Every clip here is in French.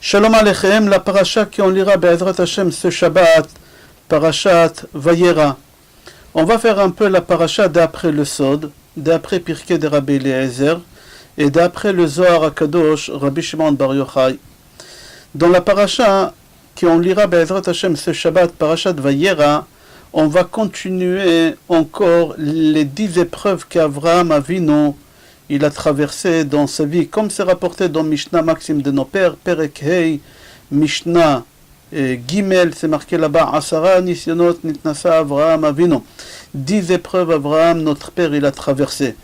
Shalom Aleichem, la paracha qu'on lira Be'ezrat Hashem ce Shabbat, parachat Vayera. On va faire un peu la paracha d'après le Sod, d'après Pirkei de Rabbi Eliezer et d'après le Zohar HaKadosh, Rabbi Shimon Bar Yochai. Dans la paracha qu'on lira Be'ezrat Hashem ce Shabbat, parachat Vayera, on va continuer encore les 10 épreuves qu'Avraham Avinu il a traversé dans sa vie, comme c'est rapporté dans Mishnah Maxime de nos pères, Perek Hei, Mishnah Gimel, c'est marqué là-bas, Asara Nisyonot Nitnasa Avraham Avinu. 10 épreuves Avraham, notre père, il a traversé.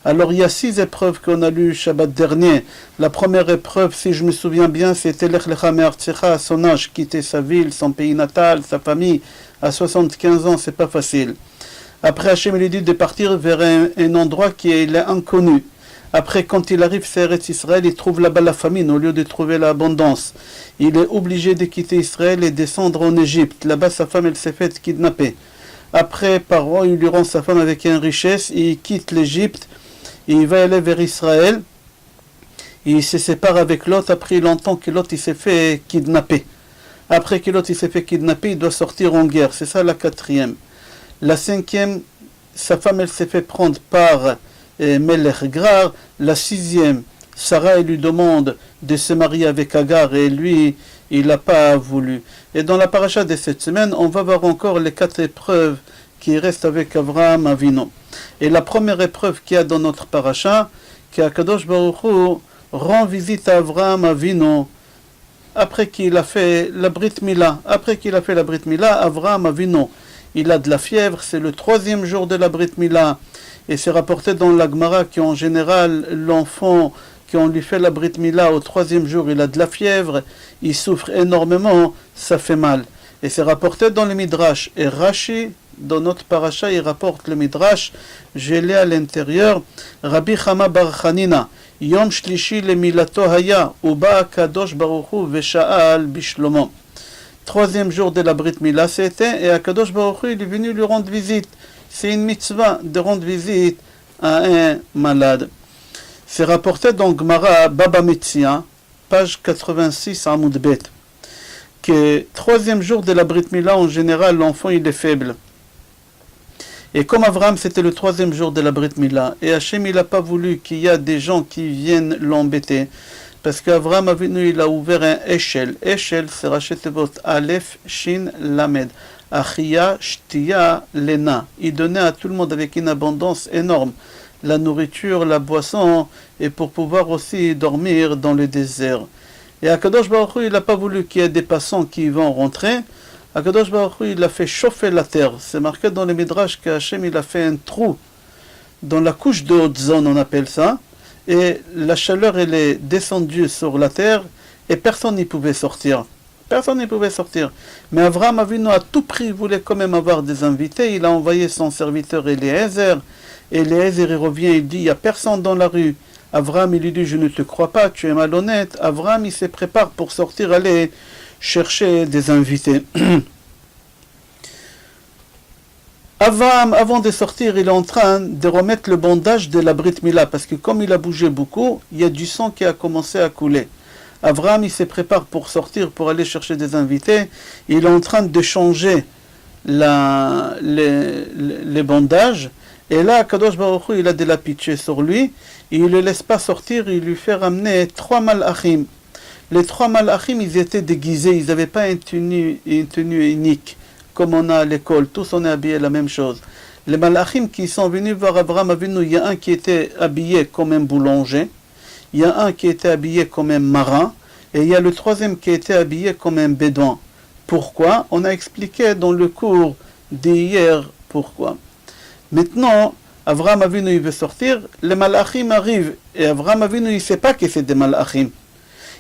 Alors il y a 6 épreuves qu'on a lues Shabbat dernier. La première épreuve, si je me souviens bien, c'était Lech Lecha Me'artzecha, son âge, quitter sa ville, son pays natal, sa famille. À 75 ans, c'est pas facile. Après, Hachem lui dit de partir vers un endroit qui est inconnu. Après, quand il arrive sur Eretz Israël, il trouve là-bas la famine au lieu de trouver l'abondance. Il est obligé de quitter Israël et descendre en Égypte. Là-bas, sa femme, elle s'est faite kidnapper. Après, Paro, il lui rend sa femme avec une richesse. Il quitte l'Égypte. Il va aller vers Israël. Il se sépare avec Lot. Après, il entend que Lot, il s'est fait kidnapper. Après que Lot, il s'est fait kidnapper, il doit sortir en guerre. C'est ça la 4e. La 5e, sa femme, elle s'est fait prendre par Melech Grar. La 6e, Sarah elle lui demande de se marier avec Agar et lui, il n'a pas voulu. Et dans la paracha de cette semaine, on va voir encore les 4 épreuves qui restent avec Avraham Avinu. Et la première épreuve qu'il y a dans notre paracha, qu'Akadosh Baruch Hu rend visite à Avraham Avinu après qu'il a fait la Brit Mila. Après qu'il a fait la Brit Mila, Avraham Avinu, il a de la fièvre, c'est le 3e jour de la Brit Mila. Et c'est rapporté dans la Gemara qu'en général, l'enfant, quand on lui fait la Brit Mila au 3e jour, il a de la fièvre, il souffre énormément, ça fait mal. Et c'est rapporté dans le Midrash. Et Rashi, dans notre paracha, il rapporte le Midrash, je l'ai à l'intérieur, Rabbi Chama bar Chanina, Yom Shlishi le Milato Haya, Uba Kadosh Baruch Hu Vesha'al Bishlomo. 3e jour de la Brit Mila c'était, et Akadosh Baruch Hu il est venu lui rendre visite. C'est une mitzvah de rendre visite à un malade. C'est rapporté dans Gemara Baba Metzia, page 86 à Amoud Bet, que 3e jour de la Brit Mila, en général, l'enfant il est faible. Et comme Avraham c'était le 3e jour de la Brit Mila, et Hachem il n'a pas voulu qu'il y ait des gens qui viennent l'embêter, parce qu'Avraham Avinu il a ouvert un échelle. Échelle, c'est Rashi Tevot Aleph Shin Lamed. Achia Shtia Lena. Il donnait à tout le monde avec une abondance énorme la nourriture, la boisson, et pour pouvoir aussi dormir dans le désert. Et Akadosh Baruch Hu, il n'a pas voulu qu'il y ait des passants qui vont rentrer. Akadosh Baruch Hu, il a fait chauffer la terre. C'est marqué dans le Midrash qu'Hachem il a fait un trou dans la couche de haute zone, on appelle ça. Et la chaleur, elle est descendue sur la terre et personne n'y pouvait sortir. Personne n'y pouvait sortir. Mais Avraham Avinu à tout prix voulait quand même avoir des invités. Il a envoyé son serviteur Eliezer. Eliezer, il revient, il dit, il n'y a personne dans la rue. Avraham, il lui dit, je ne te crois pas, tu es malhonnête. Avraham, il se prépare pour sortir, aller chercher des invités. Avraham, avant de sortir, il est en train de remettre le bandage de la Brit Mila. Parce que comme il a bougé beaucoup, il y a du sang qui a commencé à couler. Avraham, il se prépare pour sortir, pour aller chercher des invités. Il est en train de changer les bandages. Et là, Kadosh Baruch Hu, il a de la pitié sur lui. Il ne le laisse pas sortir, il lui fait ramener 3 malachim. Les 3 malachim, ils étaient déguisés, ils n'avaient pas une tenue unique, comme on a à l'école. Tous on est habillés la même chose. Les malachim qui sont venus voir Avraham Avinu, il y a un qui était habillé comme un boulanger. Il y a un qui était habillé comme un marin, et il y a le 3e qui était habillé comme un bédouin. Pourquoi? On a expliqué dans le cours d'hier pourquoi. Maintenant, Avraham Avinu il veut sortir, les malachim arrivent, et Avraham Avinu il ne sait pas que c'est des malachim.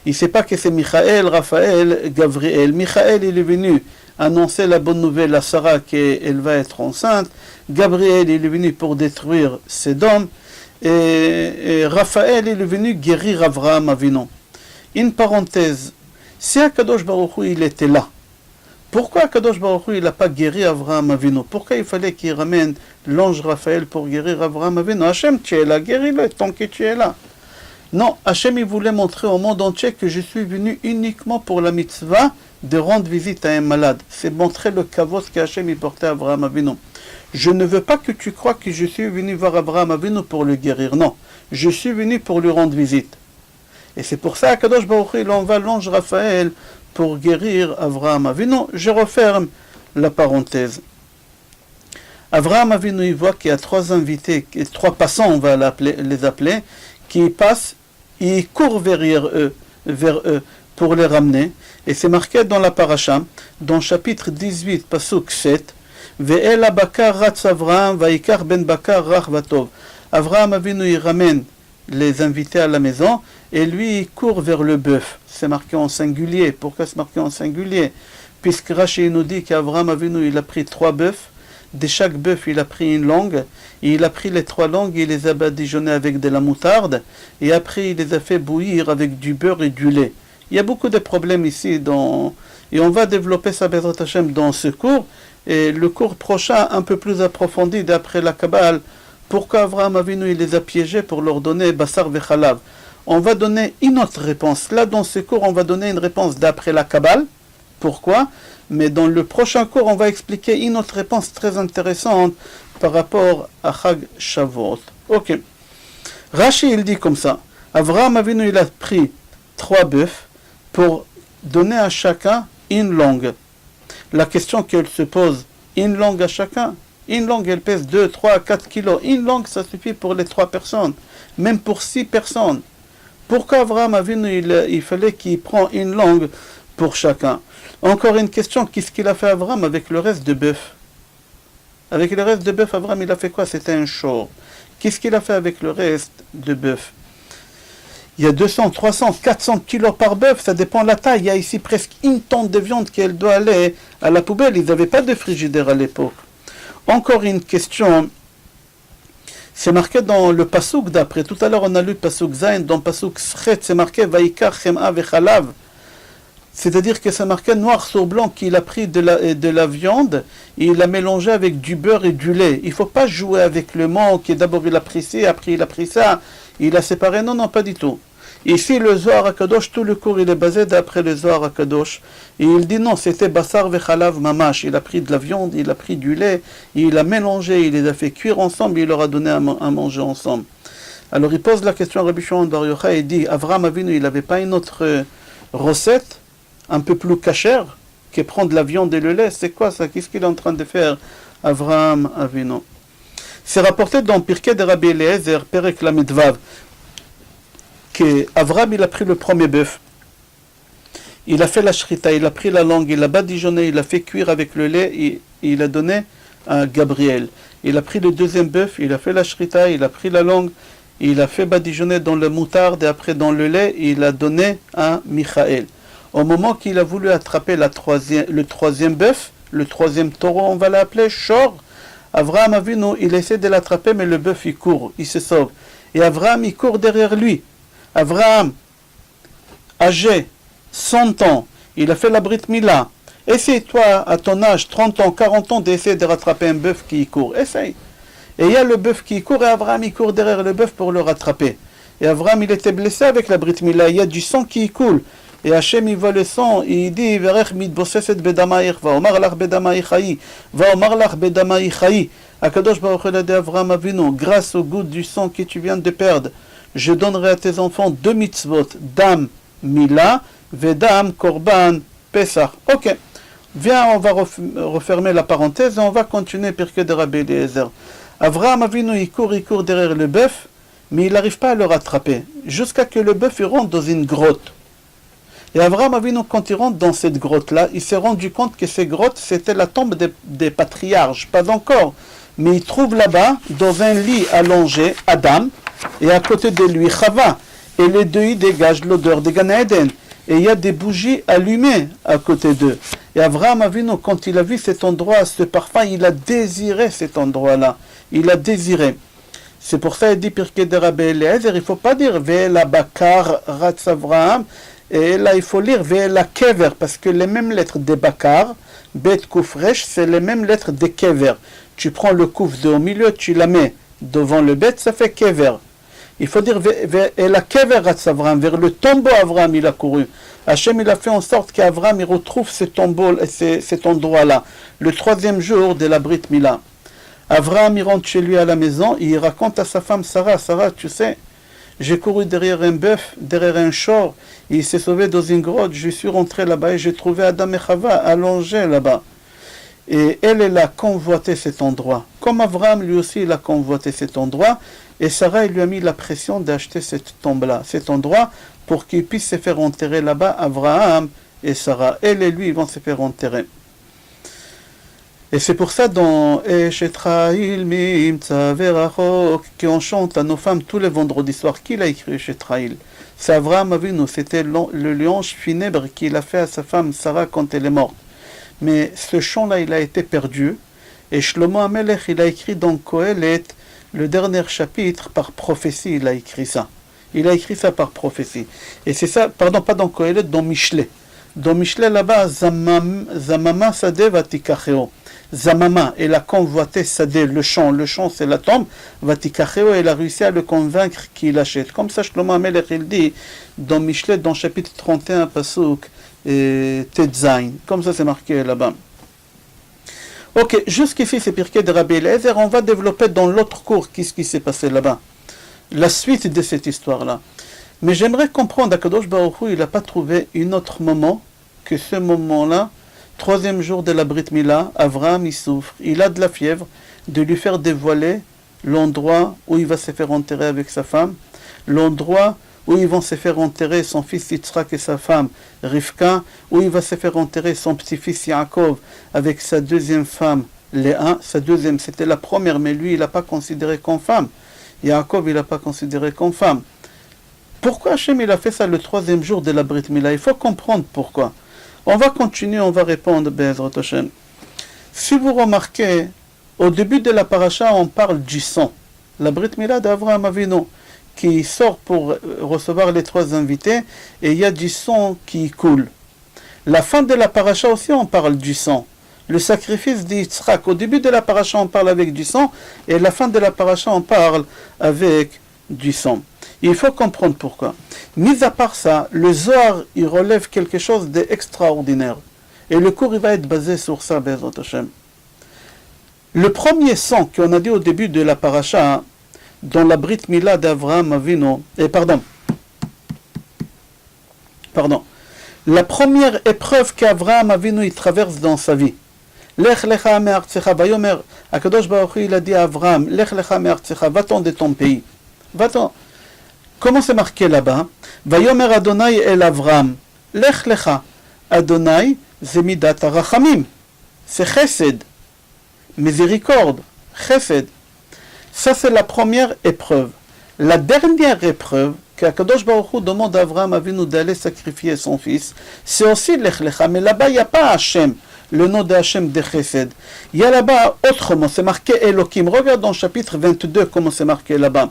Il ne sait pas que c'est Michael, Raphaël, Gabriel. Michael il est venu annoncer la bonne nouvelle à Sarah qu'elle va être enceinte. Gabriel il est venu pour détruire Sodome. Et Raphaël il est venu guérir Avraham Avinu. Une parenthèse, si Akadosh Baruch Hu il était là, pourquoi Akadosh Baruch Hu il n'a pas guéri Avraham Avinu? Pourquoi il fallait qu'il ramène l'ange Raphaël pour guérir Avraham Avinu? Hachem, tu es là, guéris-le tant que tu es là. Non, Hachem il voulait montrer au monde entier que je suis venu uniquement pour la mitzvah de rendre visite à un malade. C'est montrer le kavod que Hachem il portait à Abraham Avinu. Je ne veux pas que tu crois que je suis venu voir Abraham Avinu pour le guérir. Non, je suis venu pour lui rendre visite. Et c'est pour ça qu'Akadosh Baruch Hu il envoie l'ange Raphaël pour guérir Abraham Avinu. Je referme la parenthèse. Abraham Avinu il voit qu'il y a trois invités, trois passants, on va les appeler, qui passent, ils courent vers eux pour les ramener. Et c'est marqué dans la paracha, dans chapitre 18, pasuk 7, Ve'el abakar ratz Avraham, va'ikar ben bakar rach vatov. Avraham Avinu il ramène les invités à la maison, et lui il court vers le bœuf. C'est marqué en singulier. Pourquoi c'est marqué en singulier? Puisque Rashi nous dit qu'Avraham Avinu il a pris 3 bœufs, de chaque bœuf il a pris une langue, et il a pris les 3 langues, et il les a badigeonnés avec de la moutarde, et après il les a fait bouillir avec du beurre et du lait. Il y a beaucoup de problèmes ici, et on va développer ça Bezrat Hashem dans ce cours, et le cours prochain un peu plus approfondi d'après la Kabbale, pourquoi Avraham Avinu il les a piégés pour leur donner Basar Vechalav. On va donner une autre réponse. Là dans ce cours on va donner une réponse d'après la Kabbale. Pourquoi? Mais dans le prochain cours, on va expliquer une autre réponse très intéressante par rapport à Chag Shavuot. Ok. Rashi, il dit comme ça. Avraham Avinu, il a pris 3 bœufs pour donner à chacun une langue. La question qu'elle se pose, une langue à chacun? Une langue, elle pèse 2, 3, 4 kilos. Une langue, ça suffit pour les 3 personnes. Même pour 6 personnes. Pourquoi Avraham Avinu, il fallait qu'il prenne une langue pour chacun? Encore une question, qu'est-ce qu'il a fait Avraham avec le reste de bœuf? Avec le reste de bœuf, Avraham, il a fait quoi? C'était un shor. Qu'est-ce qu'il a fait avec le reste de bœuf? Il y a 200, 300, 400 kilos par bœuf, ça dépend de la taille. Il y a ici presque une tonne de viande qu'elle doit aller à la poubelle. Ils n'avaient pas de frigidaire à l'époque. Encore une question, c'est marqué dans le pasuk d'après. Tout à l'heure, on a lu pasuk Zain, dans pasuk Sret, c'est marqué Vaikar Chem'a Vechalav. C'est-à-dire que c'est marqué noir sur blanc qu'il a pris de la viande et il l'a mélangé avec du beurre et du lait. Il ne faut pas jouer avec le mot qui d'abord il a pris ci, après il a pris ça, il a séparé. Non, non, pas du tout. Ici, le Zohar HaKadosh, tout le cours il est basé d'après le Zohar HaKadosh. Et il dit non, c'était Basar Vechalav Mamash. Il a pris de la viande, il a pris du lait, il a mélangé, il les a fait cuire ensemble, il leur a donné à manger ensemble. Alors il pose la question à Rabbi Shimon Bar Yochai et dit, Avraham Avinu, il n'avait pas une autre recette un peu plus cachère que prendre la viande et le lait? C'est quoi ça? Qu'est-ce qu'il est en train de faire Avraham Avinu? C'est rapporté dans Pirkei de Rabbi Eliezer, Perek Lamedvav, que Avraham il a pris le premier bœuf, il a fait la shrita, il a pris la langue, il l'a badigeonné, il l'a fait cuire avec le lait et il a donné à Gabriel. Il a pris le deuxième bœuf, il a fait la shrita, il a pris la langue, il a fait badigeonner dans la moutarde et après dans le lait, il a donné à Michaël. Au moment qu'il a voulu attraper le troisième bœuf, le troisième taureau, on va l'appeler Shor, Avraham Avinu, il essaie de l'attraper, mais le bœuf il court, il se sauve. Et Avraham il court derrière lui. Avraham, âgé 100 ans, il a fait la Brit Mila. Essaye toi à ton âge, 30 ans, 40 ans, d'essayer de rattraper un bœuf qui court. Essaye. Et il y a le bœuf qui court et Avraham il court derrière le bœuf pour le rattraper. Et Avraham il était blessé avec la Brit Mila, il y a du sang qui coule. Et Hachem il voit le sang, et il dit Verech mitbosseset bedamaïch, va omar lach bedamaïchaï, va omar lach bedamaïchaï. Akadosh Baruch Hu a dit Avraham Avinu, grâce au goût du sang que tu viens de perdre, je donnerai à tes enfants 2 mitzvot, dam mila, vedam korban pesach. Ok, viens, on va refermer la parenthèse et on va continuer Pirkei de Rabbi Eliezer. Avraham Avinu il court derrière le bœuf, mais il n'arrive pas à le rattraper, jusqu'à que le bœuf rentre dans une grotte. Et Avraham Avinu, quand il rentre dans cette grotte-là, il s'est rendu compte que cette grotte, c'était la tombe des patriarches, pas encore. Mais il trouve là-bas, dans un lit allongé, Adam, et à côté de lui, Chava. Et les deux, ils dégagent l'odeur de Gan Eden. Et il y a des bougies allumées à côté d'eux. Et Avraham Avinu, quand il a vu cet endroit, ce parfum, il a désiré cet endroit-là. Il a désiré. C'est pour ça qu'il dit Pirkei de Rabbi Eliezer, il ne faut pas dire Ve'ela bakar ratz Avraham. Et là, il faut lire Ve'ela kever, parce que les mêmes lettres des bakar, bet koufresh, c'est les mêmes lettres des kever. Tu prends le kouf de au milieu, tu la mets devant le bet, ça fait kever. Il faut dire, et la keveratz Avram, vers le tombeau Avram, il a couru. Hachem, il a fait en sorte qu'Avram, il retrouve ce tombeau, cet endroit-là, le 3e jour de la Brit Mila. Avram, il rentre chez lui à la maison, il raconte à sa femme Sarah, Sarah, tu sais, j'ai couru derrière un bœuf, derrière un chor, il s'est sauvé dans une grotte, je suis rentré là-bas et j'ai trouvé Adam et Chava allongés là-bas. Et elle a convoité cet endroit. Comme Avram, lui aussi, il a convoité cet endroit, et Sarah, il lui a mis la pression d'acheter cette tombe-là, cet endroit, pour qu'il puisse se faire enterrer là-bas, Abraham et Sarah. Elle et lui, ils vont se faire enterrer. Et c'est pour ça dans Eshetraïl Mimtza Verachok qu'on chante à nos femmes tous les vendredis soirs. Qui l'a écrit Eshetraïl? C'est Avraham Avinu, c'était le louange funèbre qu'il a fait à sa femme Sarah quand elle est morte. Mais ce chant-là, il a été perdu. Et Shlomo Amelech, il a écrit dans Kohelet, le dernier chapitre, par prophétie, il a écrit ça. Il a écrit ça par prophétie. Et c'est ça, pardon, pas dans Kohelet, dans Michelet. Dans Michelet, là-bas, Zamama Sadeh Vatikacheo. Zamama, elle a convoité Sadeh, le champ c'est la tombe. Vatikacheo, elle a réussi à le convaincre qu'il achète. Comme ça, Shlomo Amelech, il dit, dans Michelet, dans chapitre 31, Pasuk, Tetzain. Comme ça, c'est marqué là-bas. Ok, jusqu'ici, c'est Pirkei de Rabbi Eliezer. On va développer dans l'autre cours qu'est-ce qui s'est passé là-bas. La suite de cette histoire-là. Mais j'aimerais comprendre, Akadosh Baruch Hu, il n'a pas trouvé un autre moment que ce moment-là, 3e jour de la Brit Mila. Avraham, il souffre, il a de la fièvre, de lui faire dévoiler l'endroit où il va se faire enterrer avec sa femme, l'endroit où ils vont se faire enterrer son fils Yitzhak et sa femme Rivka, où il va se faire enterrer son petit-fils Yaakov avec sa deuxième femme Léa. Sa deuxième, c'était la première, mais lui, il n'a pas considéré comme femme. Yaakov, il n'a pas considéré comme femme. Pourquoi Hachem, il a fait ça le 3e jour de la Brit Mila? Il faut comprendre pourquoi. On va continuer, on va répondre, Be'ezrat Hashem. Si vous remarquez, au début de la paracha, on parle du sang. La Brit Mila d'Avraham Avinu, qui sort pour recevoir les 3 invités, et il y a du sang qui coule. La fin de la paracha aussi, on parle du sang. Le sacrifice d'Yitzhak, au début de la paracha, on parle avec du sang, et à la fin de la paracha, on parle avec du sang. Il faut comprendre pourquoi. Mis à part ça, le Zohar, il relève quelque chose d'extraordinaire. Et le cours, il va être basé sur ça, Be'ezrat Hashem. Le premier sang qu'on a dit au début de la paracha, dans la Brit Mila d'Avraham Avinu, la première épreuve qu'Avraham Avinu il traverse dans sa vie. Lech lecha me'artzecha, vayomer, Akadosh Baruch Hu il a dit à Avraham, Lech lecha me'artzecha, va-t'en de ton pays. Va-t'en. Comment c'est marqué là-bas? Vayomer Adonai el Avraham, Lech lecha. Adonai, c'est midat harachamim. C'est chesed. Miséricorde. Chesed. Ça, c'est la première épreuve. La dernière épreuve qu'Akadosh Baruch Hu demande à Avraham Avinu d'aller sacrifier son fils, c'est aussi Lech Lecha. Mais là-bas, il n'y a pas Hachem, le nom de Hachem de Chesed. Il y a là-bas autrement, c'est marqué Elohim. Regarde dans le chapitre 22 comment c'est marqué là-bas.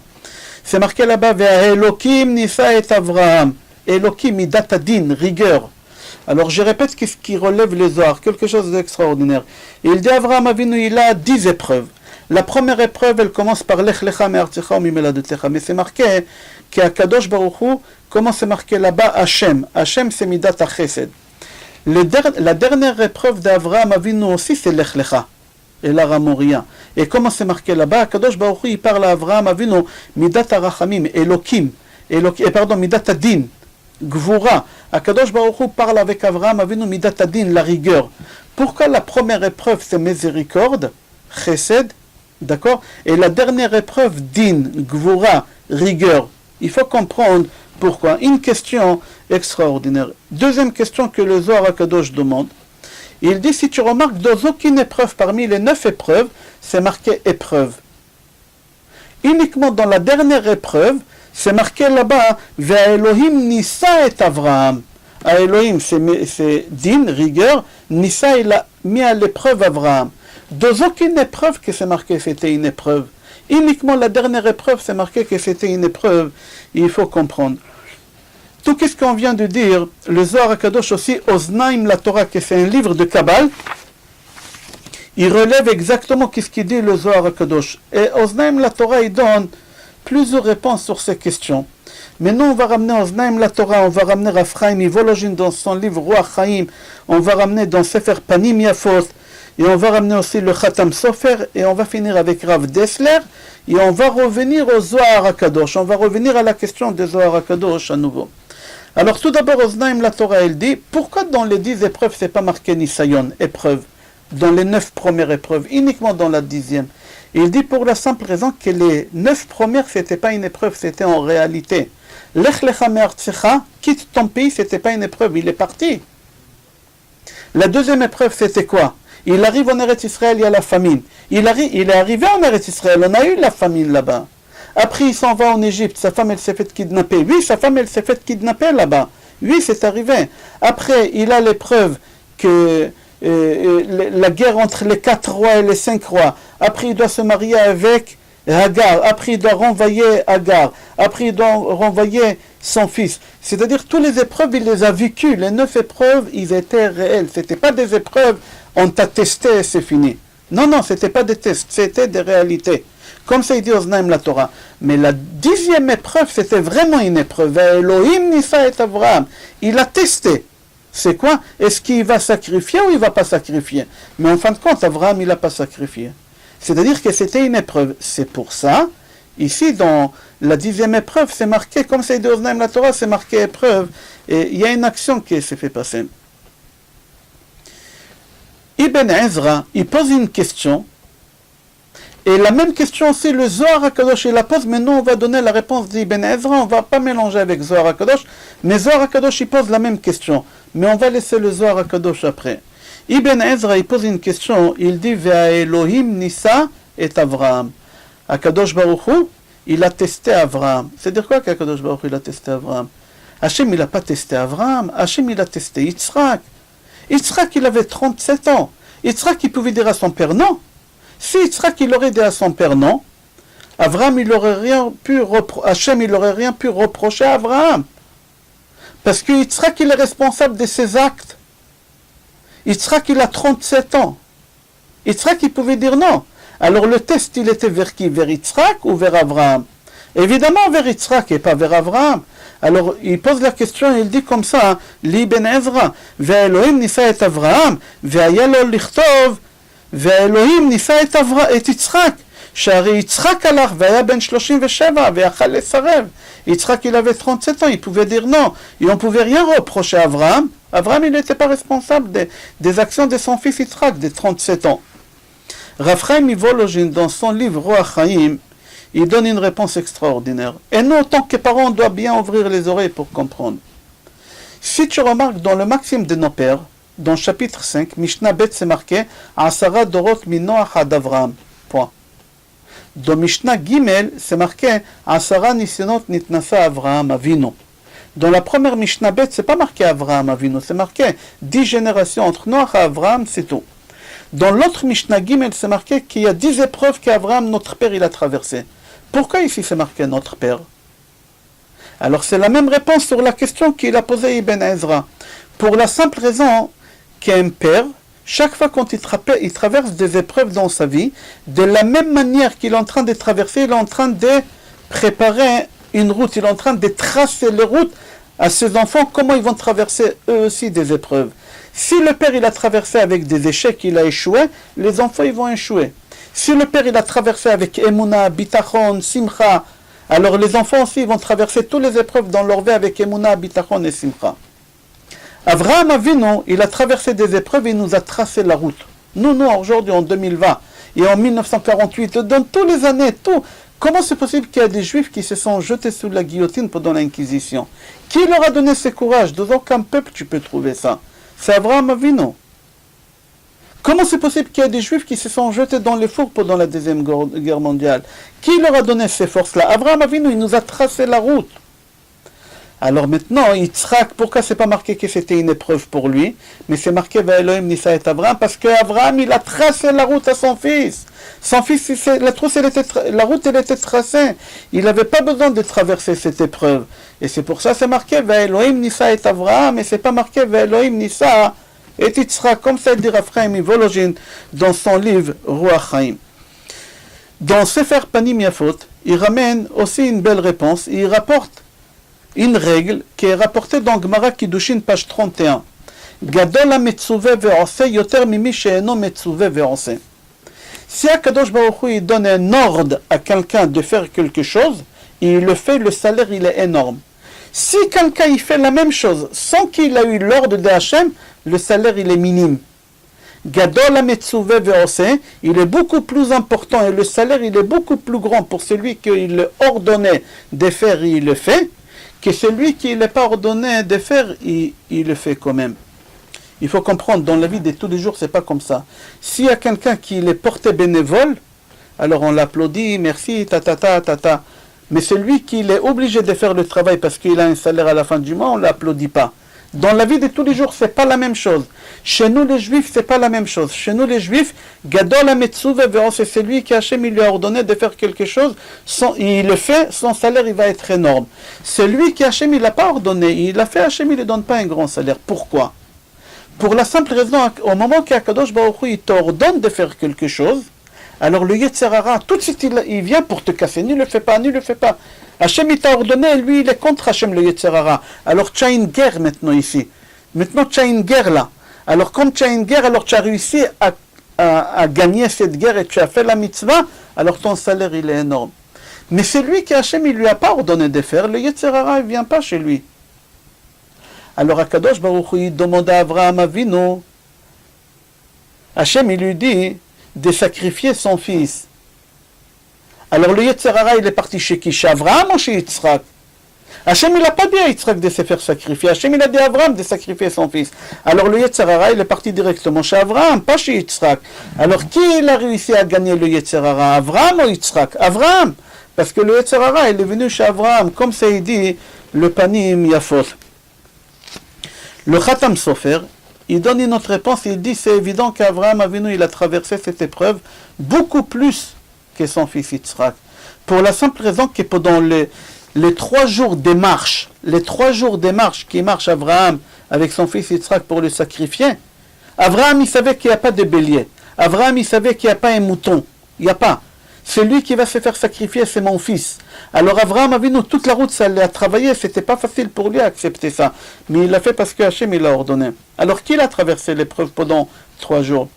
C'est marqué là-bas, Elohim nisa et Avraham. Elohim, midat adin, rigueur. Alors je répète ce qui relève les Zohar, quelque chose d'extraordinaire. Il dit Avraham Avinu, il a 10 épreuves. La première épreuve, elle commence par Lech lecha me'artzecha u'mimeladotecha. Mais c'est marqué qu'Akadosh Baruch Hu, comment c'est marqué là-bas, Hachem. Hachem, c'est midat ha-chesed. La dernière épreuve d'Avraham Avinu aussi, c'est Lech lecha. Et la Ramoria. Et comment c'est marqué là-bas, Akadosh Baruch Hu, il parle à Avraham Avinu, midat ha-rachamim, Elokim, midat ha-din, Gvura. Akadosh Baruch Hu parle avec Avraham Avinu, midat ha-din, la rigueur. Pourquoi la première épreuve, c'est miséricorde, chesed, d'accord? Et la dernière épreuve, din, gvura, rigueur. Il faut comprendre pourquoi. Une question extraordinaire. Deuxième question que le Zohar HaKadosh demande. Il dit, si tu remarques, dans aucune épreuve parmi les 9 épreuves, c'est marqué épreuve. Uniquement dans la dernière épreuve, c'est marqué là-bas, Ve'a Elohim nisa et Avraham. À Elohim, c'est din, rigueur. Nisa, il a mis à l'épreuve Avraham. Dans aucune épreuve que c'est marqué c'était une épreuve. Uniquement la dernière épreuve, c'est marqué que c'était une épreuve. Il faut comprendre. Tout ce qu'on vient de dire, le Zohar HaKadosh aussi, Oznaim la Torah, que c'est un livre de Kabbale, il relève exactement ce qu'il dit le Zohar HaKadosh. Et Oznaim la Torah, il donne plusieurs réponses sur ces questions. Maintenant, on va ramener Oznaim la Torah, on va ramener Rav Chaim Volozhin dans son livre Ruach Chaim, on va ramener dans Sefer Panim Yafot, et on va ramener aussi le Khatam Sofer, et on va finir avec Rav Dessler, et on va revenir au Zohar HaKadosh, on va revenir à la question des Zohar HaKadosh à nouveau. Alors tout d'abord, Oznaim la Torah, elle dit, pourquoi dans les 10 épreuves, c'est pas marqué Nisayon, épreuve, dans les 9 premières épreuves, uniquement dans la 10e? Il dit pour la simple raison que les 9 premières, c'était pas une épreuve, c'était en réalité. Lech lecha me'artzecha, quitte ton pays, c'était pas une épreuve, il est parti. La deuxième épreuve, c'était quoi? Il arrive en Eretz Israël, il y a la famine. Il est arrivé en Eretz Israël, on a eu la famine là-bas. Après, il s'en va en Égypte, sa femme, elle s'est fait kidnapper. Oui, sa femme, elle s'est fait kidnapper là-bas. Oui, c'est arrivé. Après, il a l'épreuve que la guerre entre les 4 rois et les 5 rois. Après, il doit se marier avec Hagar. Après, il doit renvoyer Hagar. Après, il doit renvoyer son fils. C'est-à-dire, toutes les épreuves, il les a vécues. Les 9 épreuves, ils étaient réelles. Ce n'étaient pas des épreuves, on t'a testé et c'est fini. Non, non, ce n'était pas des tests, c'était des réalités. Comme ça, il dit Oznaim la Torah. Mais la 10e épreuve, c'était vraiment une épreuve. Elohim Nisa et Avraham. Il a testé. C'est quoi? Est-ce qu'il va sacrifier ou il ne va pas sacrifier? Mais en fin de compte, Avraham, il n'a pas sacrifié. C'est-à-dire que c'était une épreuve. C'est pour ça, ici, dans la 10e épreuve, c'est marqué, comme c'est dit Oznaim la Torah, c'est marqué épreuve. Et il y a une action qui s'est fait passer. Ibn Ezra, il pose une question. Et la même question aussi, le Zohar HaKadosh, il la pose, mais nous, on va donner la réponse d'Ibn Ezra, on ne va pas mélanger avec Zohar HaKadosh, mais Zohar HaKadosh, il pose la même question. Mais on va laisser le Zohar HaKadosh après. Ibn Ezra, il pose une question, il dit, Ve'a Elohim Nisa et Avraham. HaKadosh Baruch Hu, il a testé Avraham. C'est-à-dire quoi qu'HaKadosh Baruch Hu, il a testé Avraham? Hachem, il n'a pas testé Avraham, Hachem, il a testé Yitzhak. Yitzhak, il avait 37 ans. Yitzhak, il pouvait dire à son père non. Si Yitzhak, il aurait dit à son père non, Avraham, Hachem, il n'aurait rien pu reprocher à Avraham. Parce que Yitzhak, il est responsable de ses actes. Yitzhak, il a 37 ans. Yitzhak, il pouvait dire non. Alors le test, il était vers qui? Vers Yitzhak ou vers Avraham? Évidemment vers Yitzhak et pas vers Avraham. Alors il pose la question, il dit comme ça, L'Ibn Ezra, Ve'Elohim nisa et Avraham, Ve'ayalo lichtov, Ve'Elohim nisa et Yitzhak. שהרי יצחק הלך והיה בן 37 ויכל לסרב. יצחק il avait 37 ans, il pouvait dire non. Et on ne pouvait rien reprocher à Abraham. Abraham, il n'était pas responsable des actions de son fils Yitzhak, des 37 ans. Rav Chaim Volozhin, dans son livre Ruach Chaim, il donne une réponse extraordinaire. Et nous, en tant que parents, on doit bien ouvrir les oreilles pour comprendre. Si tu remarques dans le maxime de nos pères, dans le chapitre 5, Mishnah Bet, c'est marqué Asara Dorot Minoach ad Avraham. Point. Dans Mishnah Gimel, c'est marqué Asara Nisionot Nitnasa Avraham Avinu. Dans la première Mishnah Bet, c'est pas marqué Avraham Avinu, c'est marqué 10 générations entre Noach et Avraham, c'est tout. Dans l'autre Mishnah Gimel, c'est marqué qu'il y a 10 épreuves qu'Avraham, notre père, il a traversées. Pourquoi ici c'est marqué notre père? Alors c'est la même réponse sur la question qu'il a posée Ibn Ezra. Pour la simple raison qu'un père, chaque fois quand il traverse des épreuves dans sa vie, de la même manière qu'il est en train de traverser, il est en train de préparer une route, il est en train de tracer les routes à ses enfants, comment ils vont traverser eux aussi des épreuves. Si le père il a traversé avec des échecs, il a échoué, les enfants ils vont échouer. Si le père il a traversé avec Emouna, Bitachon, Simcha, alors les enfants aussi vont traverser toutes les épreuves dans leur vie avec Emouna, Bitachon et Simcha. Avraham Avinu, il a traversé des épreuves et il nous a tracé la route. Nous, aujourd'hui, en 2020, et en 1948, dans toutes les années, tout. Comment c'est possible qu'il y a des juifs qui se sont jetés sous la guillotine pendant l'Inquisition? Qui leur a donné ce courage? Dans aucun peuple tu peux trouver ça. C'est Avraham Avinu. Comment c'est possible qu'il y ait des juifs qui se sont jetés dans les fours pendant la Deuxième Guerre mondiale? Qui leur a donné ces forces-là? Avraham Avinu, il nous a tracé la route. Alors maintenant, Yitzhak, pourquoi c'est pas marqué que c'était une épreuve pour lui, mais c'est marqué Ve'Elohim Nisa et Avraham, parce qu'Avraham, il a tracé la route à son fils. Son fils, la route, elle était tracée. Il n'avait pas besoin de traverser cette épreuve. Et c'est pour ça que c'est marqué Ve'Elohim Nisa et Avraham, et c'est pas marqué Ve'Elohim Nisa et Yitzhak, comme ça dit Rav Chaim Volozhin dans son livre Ruach Chaim. Dans Sefer Panim Yafot, il ramène aussi une belle réponse. Il rapporte une règle qui est rapportée dans Gemara Kiddushin, page 31. Gadol ha-metzuveh ve'oseh yoter mimi she'eno metzuveh ve'oseh. Si Akadosh Baruch Hu il donne un ordre à quelqu'un de faire quelque chose, et il le fait, le salaire il est énorme. Si quelqu'un il fait la même chose sans qu'il ait eu l'ordre de Hachem, le salaire il est minime. Gadol ha-metzuveh ve'oseh, il est beaucoup plus important et le salaire il est beaucoup plus grand pour celui qu'il est ordonné de faire et il le fait, que celui qui n'est pas ordonné de faire, il le fait quand même. Il faut comprendre, dans la vie de tous les jours, c'est pas comme ça. S'il y a quelqu'un qui est porté bénévole, alors on l'applaudit, merci, ta. Mais celui qui est obligé de faire le travail parce qu'il a un salaire à la fin du mois, on ne l'applaudit pas. Dans la vie de tous les jours, c'est pas la même chose. Chez nous, les Juifs, c'est pas la même chose. Chez nous, les Juifs, Gadol ha-metzuveh ve'oseh, c'est celui qui Hachem il lui a ordonné de faire quelque chose, il le fait, son salaire il va être énorme. Celui qui Hachem il l'a pas ordonné, il l'a fait, Hachem il ne donne pas un grand salaire. Pourquoi? Pour la simple raison, au moment qu'Akadosh Baruch Hu il t'ordonne de faire quelque chose, alors le Yetzer Hara, tout de suite il vient pour te casser, ne le fais pas. Hachem il t'a ordonné, lui il est contre Hachem le Yetzer Hara. Alors tu as une guerre maintenant ici. Maintenant tu as une guerre là. Alors comme tu as une guerre, alors tu as réussi à gagner cette guerre et tu as fait la mitzvah, alors ton salaire il est énorme. Mais celui qui Hachem il lui a pas ordonné de faire, le Yetzer Hara il vient pas chez lui. Alors Akadosh Baruch Hu il demande à Abraham Avinu, Hachem il lui dit de sacrifier son fils. Alors le Yetzer Hara il est parti chez qui? Chez Abraham ou chez Yitzhak? Hachem il n'a pas dit à Yitzhak de se faire sacrifier. Hachem il a dit à Abraham de sacrifier son fils. Alors le Yetzer Hara il est parti directement chez Abraham, pas chez Yitzhak. Alors qui il a réussi à gagner le Yetzer Hara? Abraham ou Yitzhak? Abraham. Parce que le Yetzer Hara il est venu chez Abraham, comme ça il dit le panim yafot. Le Khatam Sofer, il donne une autre réponse, il dit c'est évident qu'Abraham Avinu il a traversé cette épreuve beaucoup plus que son fils Yitzhak. Pour la simple raison que pendant les 3 jours des marches, qui marche Abraham avec son fils Yitzhak pour le sacrifier, Abraham il savait qu'il n'y a pas de bélier. Abraham il savait qu'il n'y a pas un mouton. Il n'y a pas. Celui qui va se faire sacrifier, c'est mon fils. Alors Abraham Avinu, toute la route, ça l'a travaillé, c'était pas facile pour lui d'accepter ça. Mais il l'a fait parce que Hachem, il l'a ordonné. Alors qui a traversé l'épreuve pendant 3 jours?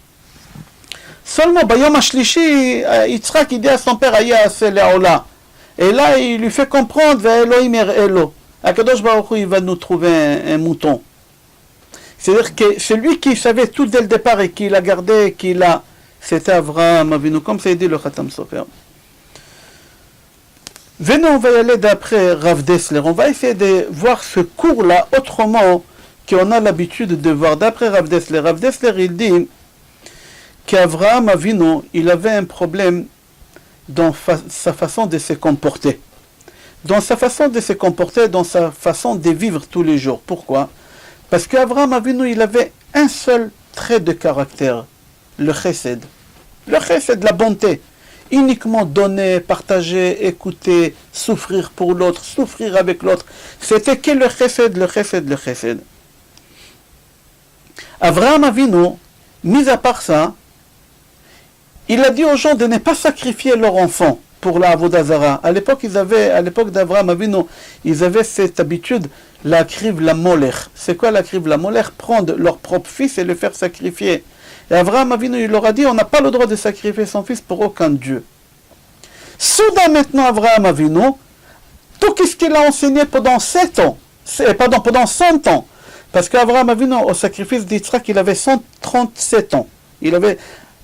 Seulement, Bayom HaShlishi, Yitzhak, il dit à son père, Aya Le'ola. Et là, il lui fait comprendre, Ve'elohim Elo. Akadosh Baruch Hu, il va nous trouver un mouton. C'est-à-dire que celui qui savait tout dès le départ et qui l'a gardé, c'était Avraham Avinu, comme ça dit le Khatam Sofer. Venez, on va y aller d'après Rav Dessler. On va essayer de voir ce cours-là autrement qu'on a l'habitude de voir. D'après Rav Dessler, il dit qu'Avraham Avinu, il avait un problème dans sa façon de se comporter. Dans sa façon de se comporter, dans sa façon de vivre tous les jours. Pourquoi? Parce qu'Avraham Avinu, il avait un seul trait de caractère, le chesed. Le chesed, la bonté. Uniquement donner, partager, écouter, souffrir pour l'autre, souffrir avec l'autre. C'était que le chesed. Avraham Avinu, mis à part ça, il a dit aux gens de ne pas sacrifier leurs enfants pour la Avodah Zara. À l'époque d'Avraham Avinu, ils avaient cette habitude, la kriv la molech. C'est quoi la kriv la molech? Prendre leur propre fils et le faire sacrifier. Et Avraham Avinu, il leur a dit, on n'a pas le droit de sacrifier son fils pour aucun dieu. Soudain maintenant, Avraham Avinu, tout ce qu'il a enseigné pendant 100 ans, parce qu'Avraham Avinu, au sacrifice d'Yitzhak, il avait 137 ans.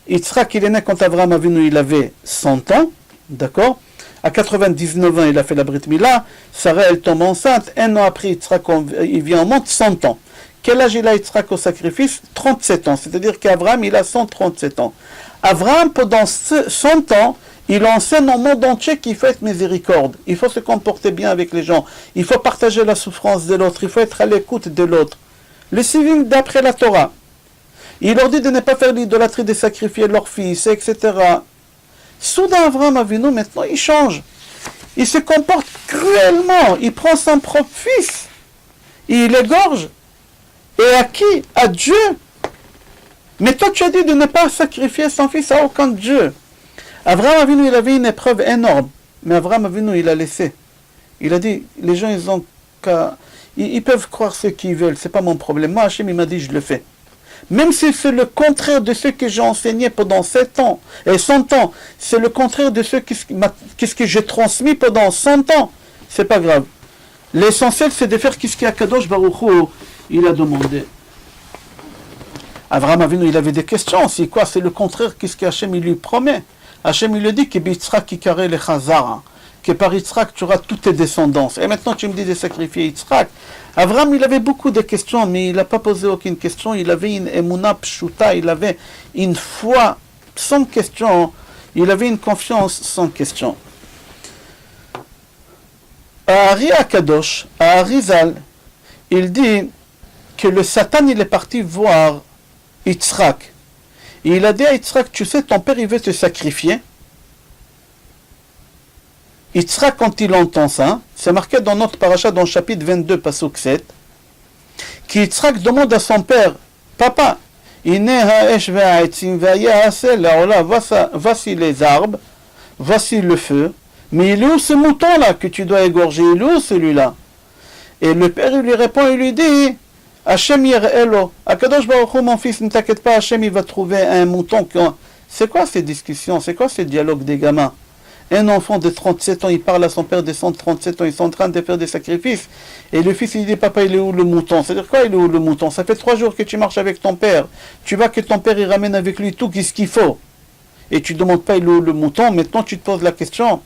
Yitzhak, il est né quand Avraham Avinu, il avait 100 ans, d'accord? À 99 ans, il a fait la Brit Mila, Sarah, elle tombe enceinte, 1 an après, Yitzhak, il vient en monde, 100 ans. Quel âge il a Yitzhak au sacrifice? 37 ans, c'est-à-dire qu'Avraham, il a 137 ans. Avraham, pendant 100 ans, il enseigne au monde entier qu'il faut être miséricorde, il faut se comporter bien avec les gens, il faut partager la souffrance de l'autre, il faut être à l'écoute de l'autre. Le civil d'après la Torah. Il leur dit de ne pas faire l'idolâtrie, de sacrifier leur fils, etc. Soudain, Avraham Avinu, maintenant, il change. Il se comporte cruellement, il prend son propre fils, il l'égorge. Et à qui? À Dieu. Mais toi tu as dit de ne pas sacrifier son fils à aucun Dieu. Avraham Avinu, il avait une épreuve énorme. Mais Abraham Avinu, il a laissé. Il a dit, les gens, ils peuvent croire ce qu'ils veulent, c'est pas mon problème. Moi, Hachem, il m'a dit, je le fais. Même si c'est le contraire de ce que j'ai enseigné pendant 7 ans et 100 ans, c'est le contraire de ce que j'ai transmis pendant 100 ans, c'est pas grave. L'essentiel, c'est de faire ce qu'Akadosh Baruch Hu, il a demandé. Abraham Avinu, il avait des questions aussi. Quoi, c'est le contraire qu'est-ce qu'Hachem il lui promet. Hachem il lui dit que Yitzhak Ikare le Chazara, que par Yitzhak tu auras toutes tes descendances. Et maintenant tu me dis de sacrifier Yitzhak. Abraham il avait beaucoup de questions, mais il n'a pas posé aucune question. Il avait une emuna pshuta, il avait une foi sans question. Il avait une confiance sans question. À Ari Akadosh, à Arizal, il dit que le Satan il est parti voir Yitzhak. Et il a dit à Yitzhak, tu sais, ton père il veut te sacrifier. Yitzhak, quand il entend ça, c'est marqué dans notre paracha, dans le chapitre 22, pasuk 7, qu'Yitzhak demande à son père, papa, voici les arbres, voici le feu, mais il est où ce mouton-là que tu dois égorger? Il est où celui-là? Et le père il lui répond, il lui dit, Hachem Yer'elo, Akadosh Baruch Hu, mon fils, ne t'inquiète pas, Hachem il va trouver un mouton. C'est quoi ces discussions? C'est quoi ce dialogue des gamins? Un enfant de 37 ans, il parle à son père de 137 ans, ils sont en train de faire des sacrifices. Et le fils il dit, papa, il est où le mouton? C'est-à-dire quoi, il est où le mouton? Ça fait 3 jours que tu marches avec ton père. Tu vas que ton père il ramène avec lui tout ce qu'il faut. Et tu ne demandes pas, il est où le mouton? Maintenant tu te poses la question.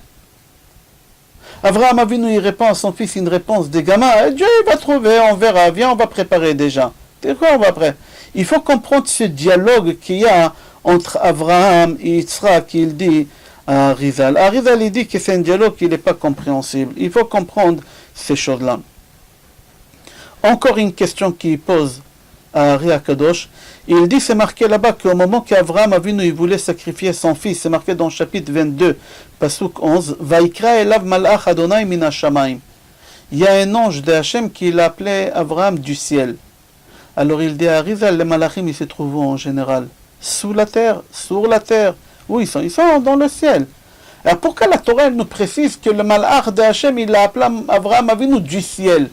Abraham Avinu, il répond à son fils une réponse des gamins. Dieu, il va trouver, on verra. Viens, on va préparer déjà. C'est quoi, on va préparer? Il faut comprendre ce dialogue qu'il y a entre Abraham et Yitzhak, il dit à Arizal. Arizal, il dit que c'est un dialogue qui n'est pas compréhensible. Il faut comprendre ces choses-là. Encore une question qu'il pose à Ari Akadosh. Il dit, c'est marqué là-bas qu'au moment qu'Abraham Avinu il voulait sacrifier son fils, c'est marqué dans le chapitre 22, pasuk 11, Vaikra elav malach Adonai min hashamayim. Il y a un ange de Hachem qui l'appelait Abraham du ciel. Alors il dit à Arizal, les malachim ils se trouvent en général sous la terre, sur la terre. Où ils sont dans le ciel. Alors pourquoi la Torah elle nous précise que le malach de Hachem il a appelé Abraham Avinu du ciel?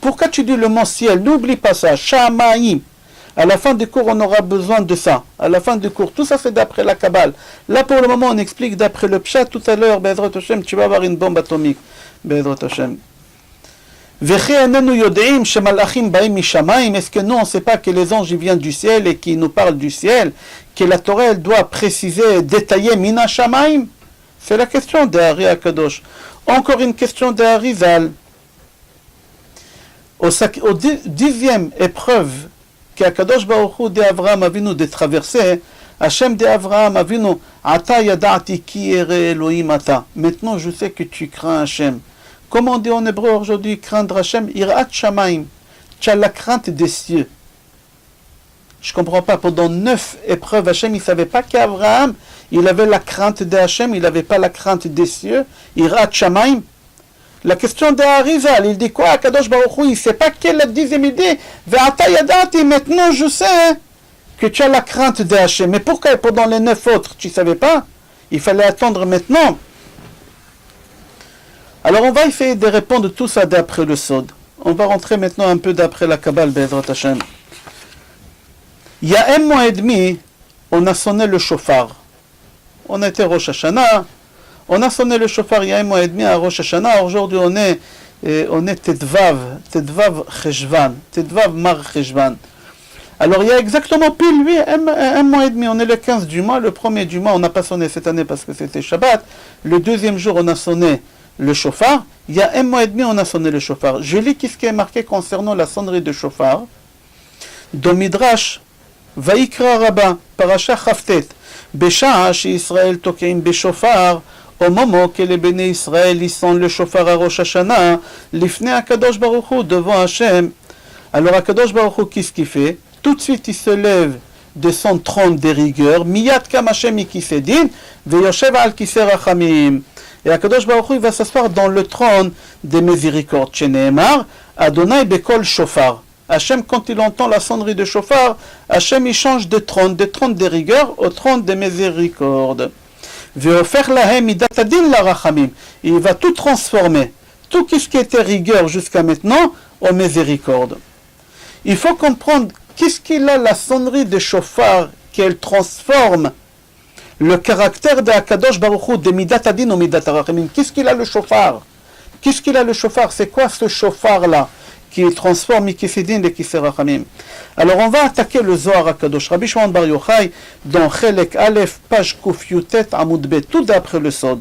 Pourquoi tu dis le mot ciel? N'oublie pas ça, Shamayim. À la fin du cours, on aura besoin de ça. À la fin du cours, tout ça c'est d'après la Kabbale. Là pour le moment, on explique d'après le Pshat. Tout à l'heure, Be'ezrat Hashem, tu vas avoir une bombe atomique. Be'ezrat Hashem. Est-ce que nous, on ne sait pas que les anges viennent du ciel et qui nous parlent du ciel? Que la Torah elle doit préciser, détailler Mina Shamaim? C'est la question d'Ari Akadosh. Encore une question d'Arizal. Au 10e épreuve qu'Akadosh Baruch Hu de Avraham Avinu de traverser, Hachem de Avraham Avinu, Ata yada'ati ki ere Elohim ata. Maintenant je sais que tu crains Hachem. Comment on dit en hébreu aujourd'hui craindre Hachem? Irat shamaim. Tu as la crainte des cieux. Je ne comprends pas. Pendant 9 épreuves, Hachem il ne savait pas qu'Avraham, il avait la crainte de Hachem, il n'avait pas la crainte des cieux. Irat shamaim. La question d'Arizal, il dit quoi? Akadosh Baruch Hu, il ne sait pas quelle est la 10e idée. Ve'ata yadati, maintenant je sais que tu as la crainte de Hachem. Mais pourquoi pendant les 9 autres, tu ne savais pas? Il fallait attendre maintenant. Alors on va essayer de répondre tout ça d'après le Sod. On va rentrer maintenant un peu d'après la Kabbale, Be'ezrat Hashem. Il y a un mois et demi, on a sonné le shofar. On était Rosh Hashanah. On a sonné le shofar il y a un mois et demi à Rosh Hashanah. Aujourd'hui, on est Tedvav Cheshvan, Tedvav Mar Cheshvan. Alors, il y a exactement pile, lui, un mois et demi. On est le 15 du mois. Le premier du mois, on n'a pas sonné cette année parce que c'était Shabbat. Le deuxième jour, on a sonné le shofar. Il y a un mois et demi, on a sonné le shofar. Je lis ce qui est marqué concernant la sonnerie de shofar. Dans Midrash, Vaikra Rabba, Parasha Chaftet, Besha'a Israël Tokeim Beshofar. Au moment que les bénis Israël ils sont le shofar à Rosh Hashanah, l'ifne Akadosh Baruch Hu devant Hachem. Alors Akadosh Baruch Hu, qu'est-ce qu'il fait? Tout de suite il se lève de son trône de rigueur, miyad kam Hachem ikisedin, veyoshev al kisei rachamim. Et Akadosh Baruch Hu il va s'asseoir dans le trône des miséricordes. Sheneemar, Adonai bekol shofar. Hachem, quand il entend la sonnerie de shofar, Hachem il change de trône de rigueur au trône des miséricordes. Ve'ofer lahem midat hadin la rachamim. Il va tout transformer. Tout ce qui était rigueur jusqu'à maintenant, en miséricorde. Il faut comprendre qu'est-ce qu'il a la sonnerie de chauffard qu'elle transforme le caractère de Akadosh Baruch Hu de midat hadin ou midat harachamim. Qu'est-ce qu'il a le chauffard? Qu'est-ce qu'il a le chauffard? C'est quoi ce chauffard-là qui transforme Mikisidin et Kiserachamim? Alors on va attaquer le Zohar HaKadosh. Rabbi Shimon Bar Yochai, dans Chelek Aleph, page Kuf Yutet Amud Bet, tout d'après le Sod.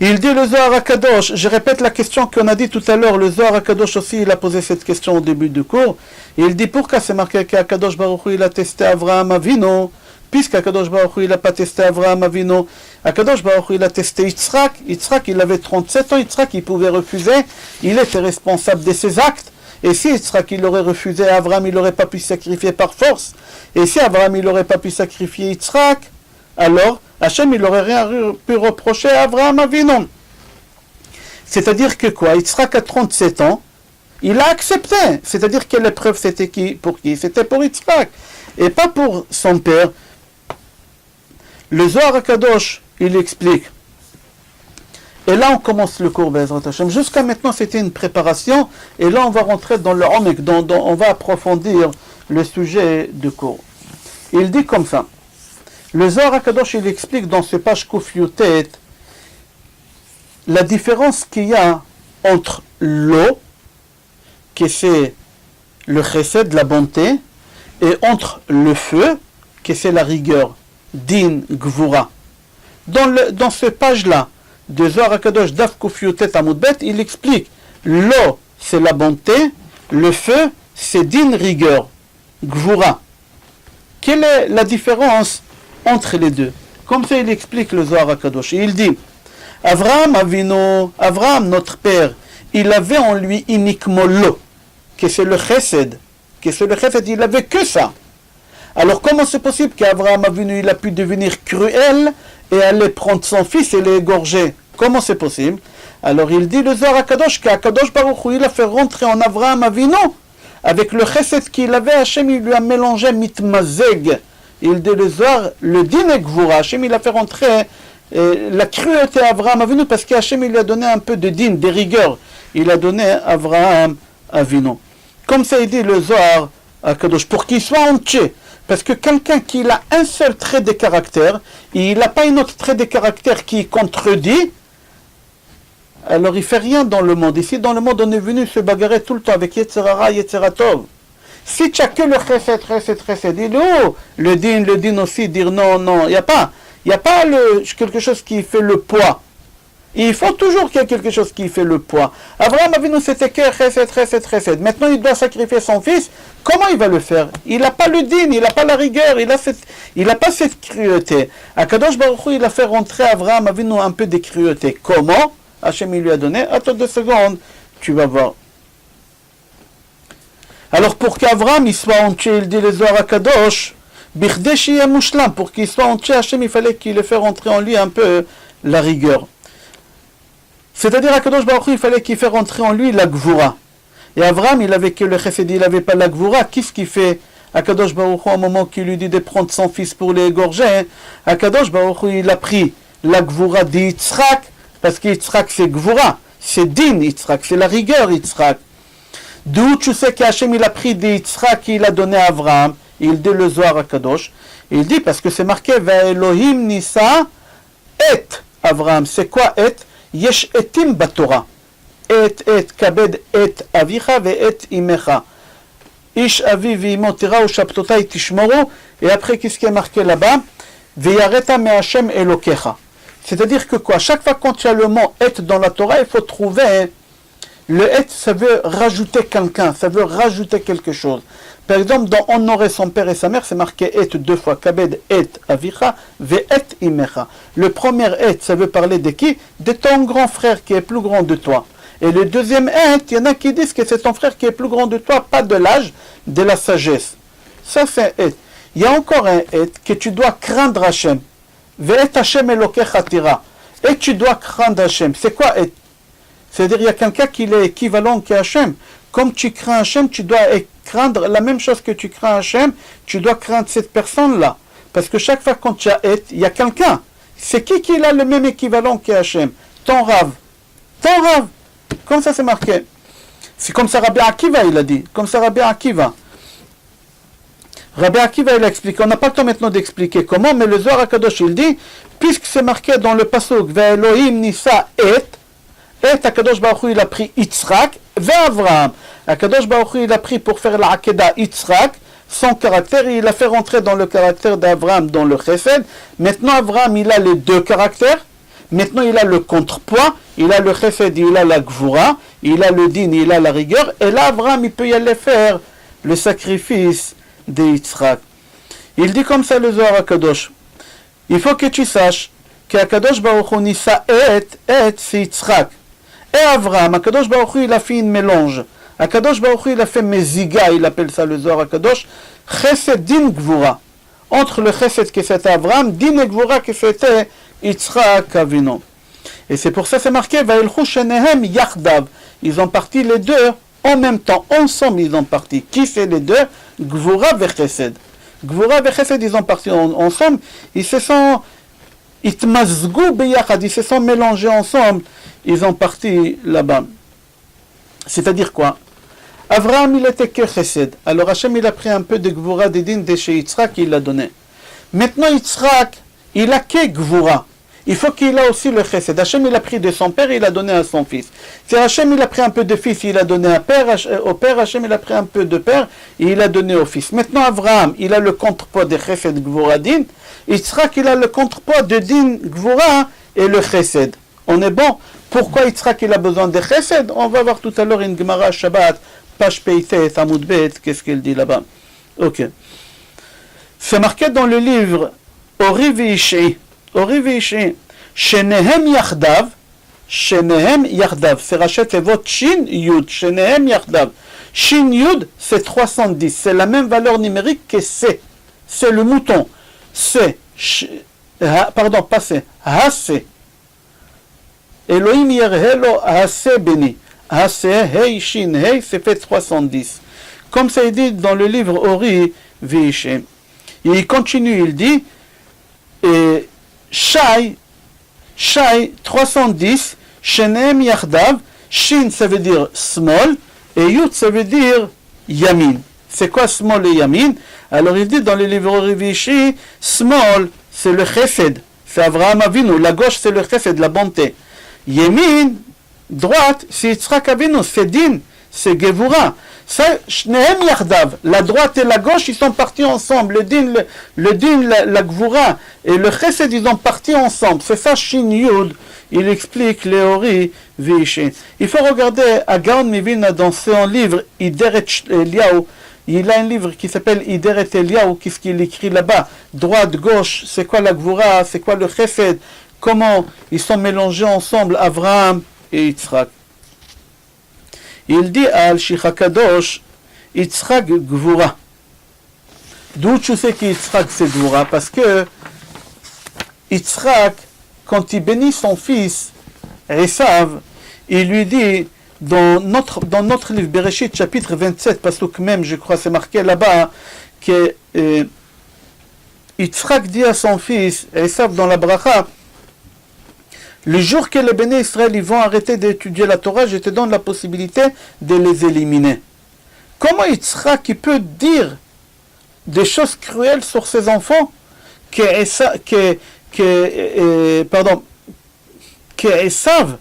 Il dit le Zohar HaKadosh, je répète la question qu'on a dit tout à l'heure, le Zohar HaKadosh aussi, il a posé cette question au début du cours. Il dit pourquoi c'est marqué qu'Akadosh Baruch Hu, il a testé Avraham Avinu, puisqu'Akadosh Baruch Hu, il n'a pas testé Avraham Avinu. Akadosh Baruch Hu, il a testé Yitzhak. Yitzhak, il avait 37 ans. Yitzhak, il pouvait refuser. Il était responsable de ses actes. Et si Yitzhak, il aurait refusé Avraham, il n'aurait pas pu sacrifier par force. Et si Avraham, il n'aurait pas pu sacrifier Yitzhak, alors Hachem, il n'aurait rien pu reprocher à Avraham Avinu. C'est-à-dire que quoi? Yitzhak a 37 ans. Il a accepté. C'est-à-dire que l'épreuve, c'était pour qui? C'était pour Yitzhak. Et pas pour son père. Le Zohar HaKadosh, il explique. Et là, on commence le cours Be'ezrat Hashem. Jusqu'à maintenant, c'était une préparation. Et là, on va rentrer dans le Omek, on va approfondir le sujet du cours. Il dit comme ça. Le Zohar HaKadosh, il explique dans ce page Kuf Yutet la différence qu'il y a entre l'eau, qui c'est le chesed, la bonté, et entre le feu, qui c'est la rigueur. Din Gvura. Dans ce page-là, de Zohar HaKadosh, Daf Kuf Yutet Amud Bet, il explique l'eau, c'est la bonté, le feu, c'est Din rigueur, Gvura. Quelle est la différence entre les deux? Comme ça, il explique le Zohar HaKadosh. Il dit Avraham Avinu, Avraham, notre père, il avait en lui uniquement l'eau, que c'est le chesed, il avait que ça. Alors comment c'est possible qu'Avraham Avinu, il a pu devenir cruel et aller prendre son fils et l'égorger? Comment c'est possible? Alors il dit le Zohar HaKadosh qu'Akadosh Baruch Hu, il a fait rentrer en Avraham Avinu avec le chesed qu'il avait. Hachem, il lui a mélangé mitmazeg. Il dit le Zohar, le din et gvura. Hachem, il a fait rentrer la cruauté à Avraham Avinu parce qu'Hachem, il lui a donné un peu de din, de rigueur. Il a donné à Avraham Avinu. Comme ça, il dit le Zohar HaKadosh, pour qu'il soit entier. Parce que quelqu'un qui a un seul trait de caractère, et il n'a pas un autre trait de caractère qui contredit, alors il ne fait rien dans le monde. Ici, dans le monde, on est venu se bagarrer tout le temps avec Yetzerara, Yetzeratov. Si tu as que le chesed, dis le din aussi, dire non, il n'y a pas quelque chose qui fait le poids. Il faut toujours qu'il y ait quelque chose qui fait le poids. Avraham Avinu, c'était que chesed. Maintenant, il doit sacrifier son fils. Comment il va le faire? Il n'a pas le din, il n'a pas la rigueur, il n'a pas cette cruauté. Akadosh Baruch Hu, il a fait rentrer Avraham Avinu un peu de cruauté. Comment? Hachem, il lui a donné. Attends 2 secondes, tu vas voir. Alors, pour qu'Avraham, il soit entier, il dit le Zohar HaKadosh, Bichdei sheyeh mushlam, pour qu'il soit entier, Hachem, il fallait qu'il ait fait rentrer en lui un peu la rigueur. C'est-à-dire, Akadosh Baruch Hu, il fallait qu'il fasse rentrer en lui la gvura. Et Avraham, il avait que le chesed, il n'avait pas la gvura. Qu'est-ce qu'il fait? Akadosh Baruch Hu, au moment qu'il lui dit de prendre son fils pour l'égorger, Akadosh Baruch Hu, il a pris la gvura d'Yitzhak, parce qu'Yitzhak, c'est gvura. C'est din, Yitzhak, c'est la rigueur, Yitzhak. D'où tu sais qu'Hachem, il a pris d'Yitzhak, il a donné à Avraham. Il dit le Zohar HaKadosh. Il dit, parce que c'est marqué, Ve'elohim nisa et Avraham. C'est quoi et? Yesh etim batora. Et kabed et avicha ve et imecha. Ish avi v'imo tira u shabtotai tishmoru. Et après, qu'est-ce qui est marqué là-bas? Ve'yareta me Hashem elokecha. C'est-à-dire que quoi? Chaque fois quand tu as le mot et dans la Torah, il faut trouver le et, ça veut rajouter quelqu'un, ça veut rajouter quelque chose. Par exemple, dans honorer son père et sa mère, c'est marqué et 2 fois. Kabed et avicha ve et imecha. Le premier et, ça veut parler de qui? De ton grand frère qui est plus grand de toi. Et le deuxième et, il y en a qui disent que c'est ton frère qui est plus grand de toi, pas de l'âge, de la sagesse. Ça c'est et. Il y a encore un et que tu dois craindre Hachem. Ve et Hachem elokecha tira. Et tu dois craindre Hachem. C'est quoi et? C'est-à-dire il y a quelqu'un qui est équivalent qu'à Hachem. Comme tu crains Hachem, tu dois craindre la même chose que tu crains Hachem, tu dois craindre cette personne-là. Parce que chaque fois quand tu as et, il y a quelqu'un. C'est qui a le même équivalent qu'Hachem? Ton Rav. Ton Rav. Comme ça c'est marqué. C'est comme ça Rabbi Akiva il a dit. Comme ça Rabbi Akiva. Rabbi Akiva il a expliqué. On n'a pas le temps maintenant d'expliquer comment, mais le Zohar HaKadosh il dit, puisque c'est marqué dans le pasuk, Ve'Elohim nisa et HaKadosh Baruch Hu il a pris Yitzhak, Ve'Avraham. HaKadosh Baruch Hu il a pris pour faire la Akedah Yitzhak, son caractère, et il a fait rentrer dans le caractère d'Avraham dans le Chesed. Maintenant Avraham il a les deux caractères. Maintenant il a le contrepoids, il a le Chesed, il a la Gvura, il a le Din, il a la rigueur. Et là Avraham il peut y aller faire le sacrifice de Yitzhak. Il dit comme ça le Zohar HaKadosh. Il faut que tu saches qu'Akadosh Baruch Hu nisa c'est Yitzhak. Et Avraham, Akadosh Baruch Hu il a fait une mélange. Akadosh Baruch Hu il a fait Meziga, il appelle ça le Zohar HaKadosh, Chesed Din Gvura. Entre le Chesed que c'était Avraham, Din et Gvura que c'était Yitzhak Avinu. Et c'est pour ça c'est marqué, Vailchu Shenehem Yachdav. Ils ont parti les deux en même temps, ensemble ils ont parti. Qui c'est les deux? Gvura et Chesed. Gvura et Chesed ils ont parti ensemble, ils se sont Itmazgu beyachad, ils se sont mélangés ensemble, ils ont parti là-bas. C'est-à-dire quoi? Avraham il était que Chesed. Alors Hachem il a pris un peu de Gvura de Din de chez Yitzhak et il l'a donné. Maintenant Yitzhak il a que Gvura. Il faut qu'il a aussi le Chesed. Hachem il a pris de son père et il a donné à son fils. Si Hachem il a pris un peu de fils, il a donné au père, Hachem il a pris un peu de père et il a donné au fils. Maintenant Avraham il a le contrepoids de Chesed Gvura Din. Yitzhak il a le contrepoids de Din Gvura et le Chesed. On est bon. Pourquoi Yitzhak il a besoin de Chesed? On va voir tout à l'heure une Gemara Shabbat, page Peitet, Amud Bet, qu'est-ce qu'elle dit là-bas? Ok. C'est marqué dans le livre Ori Veish'i. Ori Veish'i. Shenehem Yachdav. Shenehem Yachdav. C'est Rachet Evot Shin Yud. Shenehem Yachdav. Shin Yud, c'est 310. C'est la même valeur numérique que C. C'est le mouton. C. Pardon, pas C. Ha-C. Elohim Yerhelo Ha-C béni. Ha-C, Hei, Shin, Hei, c'est fait 310. Comme ça est dit dans le livre Ori Veish'i. Il continue, il dit, Shai 310, Shenem Yachdav, Shin ça veut dire small, et Yud ça veut dire Yamin. C'est quoi small et Yamin? Alors il dit dans le livre Ori Veish'i, small c'est le Chesed, c'est Avraham Avinu, la gauche c'est le Chesed, la bonté. Yamin, droite, c'est Yitzhak Avinu, c'est Din, c'est Gevura. Shnehem Yachdav, la droite et la gauche, ils sont partis ensemble. Le din, la Gvura et le Chesed, ils ont parti ensemble. C'est ça, Shin Yud. Il explique Ori Veish'i. Il faut regarder à Gaon Mivina dans son livre Ideret Eliyahu. Il a un livre qui s'appelle Ideret Eliyahu. Qu'est-ce qu'il écrit là-bas? Droite, gauche, c'est quoi la Gvura, c'est quoi le Chesed? Comment ils sont mélangés ensemble, Avraham et Yitzhak. Il dit à Al-Shich Yitzhak Gvura. D'où tu sais que Yitzhak c'est Gvura? Parce que Yitzhak, quand il bénit son fils, Esav, il lui dit, dans notre livre Bereshit, chapitre 27, pasuk même, je crois, c'est marqué là-bas, que Yitzhak dit à son fils, Esav dans la bracha, le jour que les bénis Israël ils vont arrêter d'étudier la Torah, je te donne la possibilité de les éliminer. Comment Yitzhak qui peut dire des choses cruelles sur ses enfants que Esav,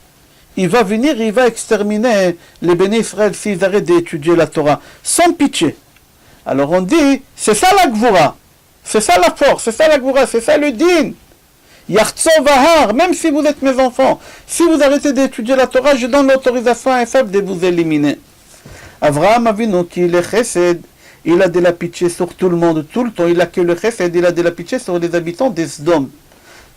il va venir, il va exterminer les bénis Israël s'ils arrêtent d'étudier la Torah, sans pitié. Alors on dit, c'est ça la Gvura, c'est ça la force, c'est ça la Gvura, c'est ça le din. Yachtzov, même si vous êtes mes enfants, si vous arrêtez d'étudier la Torah, je donne l'autorisation à Esav de vous éliminer. Avraham Avinu, qui est le Chesed, il a de la pitié sur tout le monde, tout le temps. Il a que le Chesed, il a de la pitié sur les habitants des Sdom.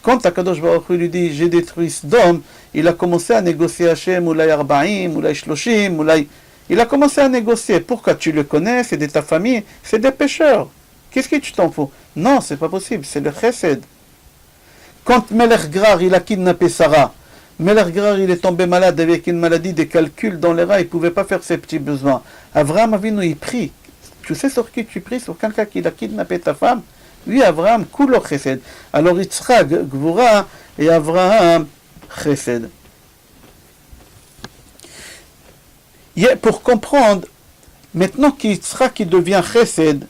Quand Akadosh Baruch Hu lui dit, j'ai détruit Sdom, il a commencé à négocier Hachem, Oulay Arbaim, Oulay Shloshim, Oulay... Il a commencé à négocier. Pourquoi? Tu le connais, c'est de ta famille, c'est des pécheurs. Qu'est-ce que tu t'en fous? Non, c'est pas possible, c'est le Chesed. Quand Melech Grar, il a kidnappé Sarah, Melech Grar, il est tombé malade avec une maladie des calculs dans les reins, il ne pouvait pas faire ses petits besoins. Avraham Avinu, il prie. Tu sais sur qui tu pries? Sur quelqu'un qui a kidnappé ta femme? Oui, Abraham, kulo chesed. Alors Yitzhak, gvura, et Abraham, chesed. Pour comprendre, maintenant qu'Yitzhak devient chesed,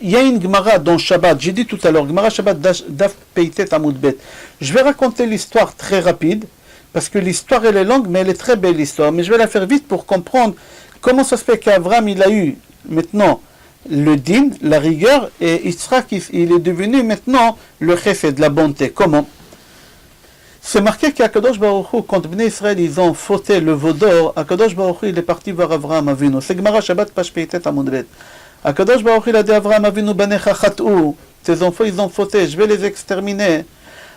il y a une Gemara dans Shabbat, j'ai dit tout à l'heure, Gemara Shabbat Daf Peitet Amud Bet. Je vais raconter l'histoire très rapide, parce que l'histoire elle est longue, mais elle est très belle l'histoire. Mais je vais la faire vite pour comprendre comment ça se fait qu'Avram il a eu maintenant le din, la rigueur, et Yitzhak il est devenu maintenant le chesed, la bonté. Comment? C'est marqué qu'Akadosh Baruch Hu, quand Bnei Israël ils ont fauté le veau d'or, Akadosh Baruch Hu il est parti voir Avraham Avinu. C'est Gemara Shabbat Page Peitet Amud Bet. Akadosh Baruch Hu il a dit Avraham Avinu banecha chat'u, tes enfants ils ont fauté, je vais les exterminer.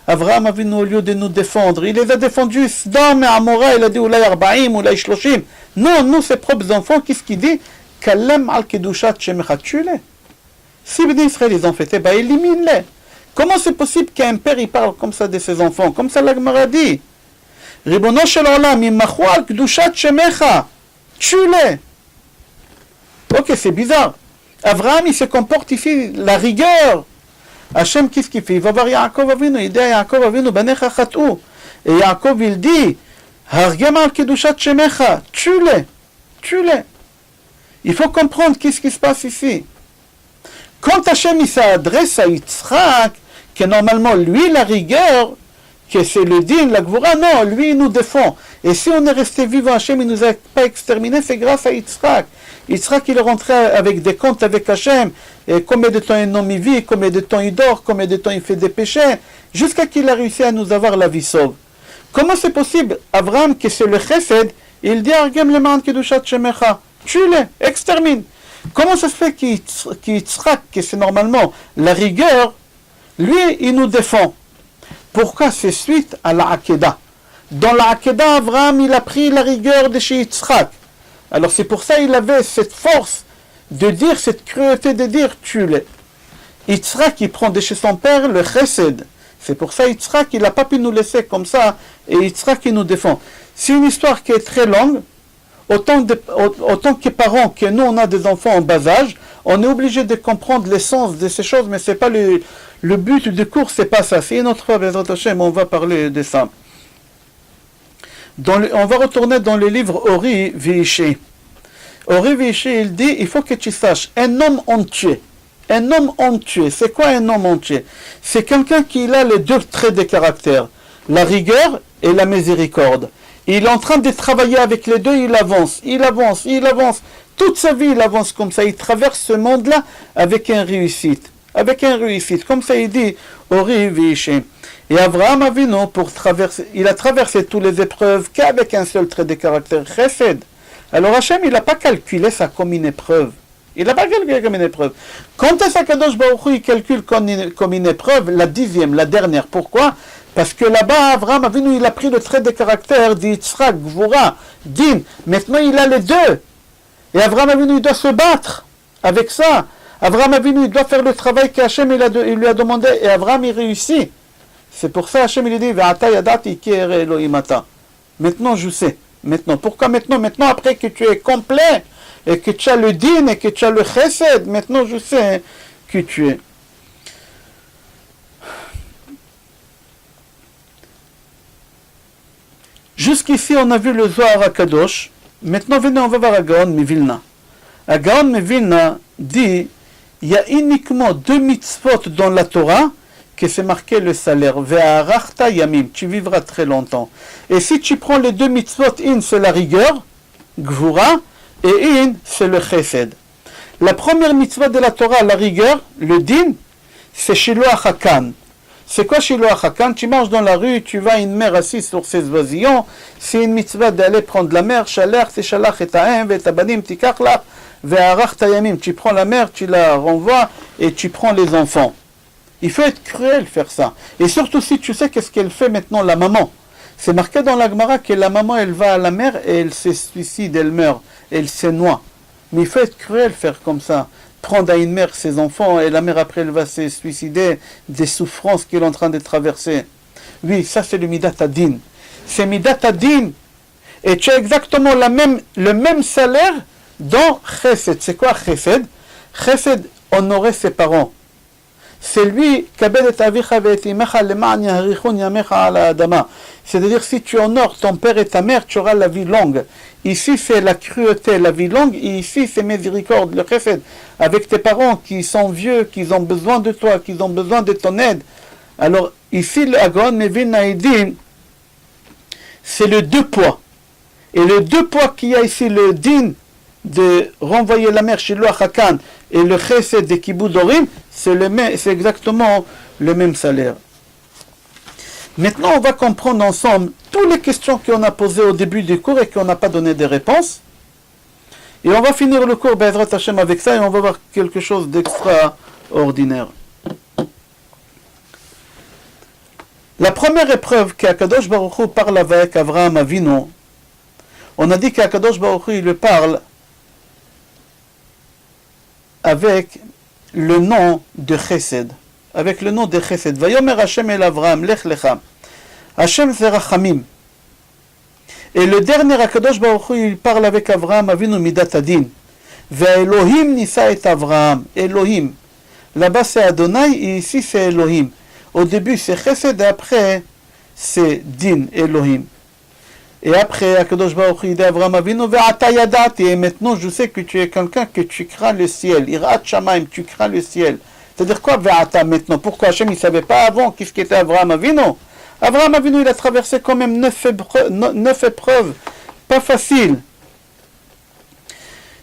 Avraham Avinu au lieu de nous défendre, il les a défendus. Sdom et Amora, il a dit Oulay Arbaim, Oulay Shloshim. Non, nous ses propres enfants, qu'est-ce qu'il dit? Kalem al kedushat shemecha, tue-les. Si Bnei Israël ils ont fauté, bah élimine-les. Comment c'est possible qu'un père il parle comme ça de ses enfants? Comme ça la Gemara dit. Ribono shel olam, imachu al kedushat shemecha, tue-les. Ok, c'est bizarre. Avraham, il se comporte ici, la rigueur. Hachem, qu'est-ce qu'il fait? Il va voir Yaakov Avinu, il dit à Yaakov Avinu, banecha chat'u. Et Yaakov, il dit, hargem al kedushat shemecha, tue-les, tue-les. Il faut comprendre qu'est-ce qui se passe ici. Quand Hachem, il s'adresse à Yitzhak, que normalement, lui, la rigueur, que c'est le din, la gvura, non, lui, il nous défend. Et si on est resté vivant, Hachem, il ne nous a pas exterminés, c'est grâce à Yitzhak. Yitzhak, il est rentré avec des comptes avec Hachem, et combien de temps il non vit, combien de temps il dort, combien de temps il fait des péchés, jusqu'à qu'il a réussi à nous avoir la vie sauve. Comment c'est possible, Abraham, que c'est le chesed, il dit, Argem le man kedushat shemecha, tue-les, extermine. Comment ça se fait qu'Yitzhak, que c'est normalement la rigueur, lui, il nous défend? Pourquoi? C'est suite à la Hakeda. Dans la Hakeda, Abraham, il a pris la rigueur de chez Yitzhak. Alors c'est pour ça qu'il avait cette force de dire, cette cruauté de dire, tue-les. Yitzhak, il prend de chez son père le chesed. C'est pour ça Yitzhak, il n'a pas pu nous laisser comme ça, et Yitzhak, il nous défend. C'est une histoire qui est très longue. Autant que parents, que nous, on a des enfants en bas âge, on est obligé de comprendre l'essence de ces choses, mais c'est pas le but du cours, c'est pas ça. C'est une autre fois, on va parler de ça. On va retourner dans le livre Ori Vishi. Ori Vishi, il dit, il faut que tu saches, un homme entier. Un homme entier, c'est quoi un homme entier? C'est quelqu'un qui a les deux traits de caractère, la rigueur et la miséricorde. Il est en train de travailler avec les deux, il avance, il avance, il avance. Toute sa vie, il avance comme ça. Il traverse ce monde-là avec une réussite. Avec une réussite. Comme ça, il dit, Ori Vishi. Et Abraham Avinu, il a traversé toutes les épreuves qu'avec un seul trait de caractère, chesed. Alors Hachem, il n'a pas calculé ça comme une épreuve. Il n'a pas calculé comme une épreuve. Quand est-ce qu'Akadosh Baruch Hu, il calcule comme une épreuve, la 10e, la dernière? Pourquoi? Parce que là-bas, Abraham Avinu, il a pris le trait de caractère d'Yitzhak, Gvura, Din. Maintenant, il a les deux. Et Abraham Avinu, il doit se battre avec ça. Abraham Avinu, il doit faire le travail qu'Hachem il lui a demandé. Et Abraham, il réussit. C'est pour ça Hachem, il dit, Ve'ata yadati ki ere Elohim ata. Maintenant, je sais. Maintenant. Pourquoi maintenant? Maintenant, après que tu es complet, et que tu as le din, et que tu as le chesed, maintenant, je sais que tu es. Jusqu'ici, on a vu le Zohar HaKadosh. Maintenant, venez, on va voir Agaon Mivilna. Agaon Mivilna dit, il y a uniquement 2 mitzvot dans la Torah, que c'est marqué le salaire. Ve'arachta yamim, tu vivras très longtemps. Et si tu prends les 2 mitzvot, in, c'est la rigueur, gvura, et in, c'est le chesed. La première mitzvah de la Torah, la rigueur, le din, c'est shiloach hakan. C'est quoi shiloach hakan? Tu marches dans la rue, tu vois une mère assise sur ses oisillons, c'est une mitzvah d'aller prendre la mer, shalach, c'est shalach et ta'em, ve tabanim, tikachlach, ve'arachta yamim. Tu prends la mère, tu la renvoies, et tu prends les enfants. Il faut être cruel faire ça. Et surtout si tu sais qu'est-ce qu'elle fait maintenant, la maman. C'est marqué dans la Gemara que la maman, elle va à la mer et elle se suicide, elle meurt, elle se noie. Mais il faut être cruel faire comme ça. Prendre à une mère ses enfants et la mère après elle va se suicider des souffrances qu'elle est en train de traverser. Oui, ça c'est le Midat Adin. C'est Midat Adin. Et tu as exactement le même salaire dans Chesed. C'est quoi Chesed? Chesed, honorer ses parents. c'est lui, c'est-à-dire si tu honores ton père et ta mère, tu auras la vie longue. Ici c'est la cruauté, la vie longue, et ici c'est miséricorde, le chesed, avec tes parents qui sont vieux, qui ont besoin de toi, qui ont besoin de ton aide. Alors ici le Agon Mevin dit, c'est le deux poids. Et le deux poids qu'il y a ici, le din de renvoyer la mère chez le Hakan et le chesed de Kibud Orim, c'est exactement le même salaire. Maintenant, on va comprendre ensemble toutes les questions qu'on a posées au début du cours et qu'on n'a pas donné de réponses. Et on va finir le cours Be'ezrat Hashem avec ça et on va voir quelque chose d'extraordinaire. La première épreuve qu'Akadosh Baruch Hu parle avec Avraham Avinu, on a dit qu'Akadosh Baruch Hu, il le parle avec le nom de Chesed. Avec le nom de Chesed. Vayomer Hashem el Avraham, lech lecha. Hashem c'est Rachamim. Et le dernier Akadosh Baruch Hu, il parle avec Avraham Avinu Midat Adin. Ve'Elohim nisa et Avraham. Elohim. Là-bas c'est Adonai et ici c'est Elohim. Au début c'est Chesed et après c'est Din, Elohim. Et après, Akadosh Baruch Hu dit à Avraham Avinu, Ve'ata yadati, et maintenant je sais que tu es quelqu'un que tu crains le ciel. Irat Shamaim, tu crains le ciel. C'est-à-dire quoi Ve'ata maintenant? Pourquoi Hachem il ne savait pas avant qu'est-ce qu'était Avraham Avinu? Avraham Avinu il a traversé quand même 9 épreuves, pas facile.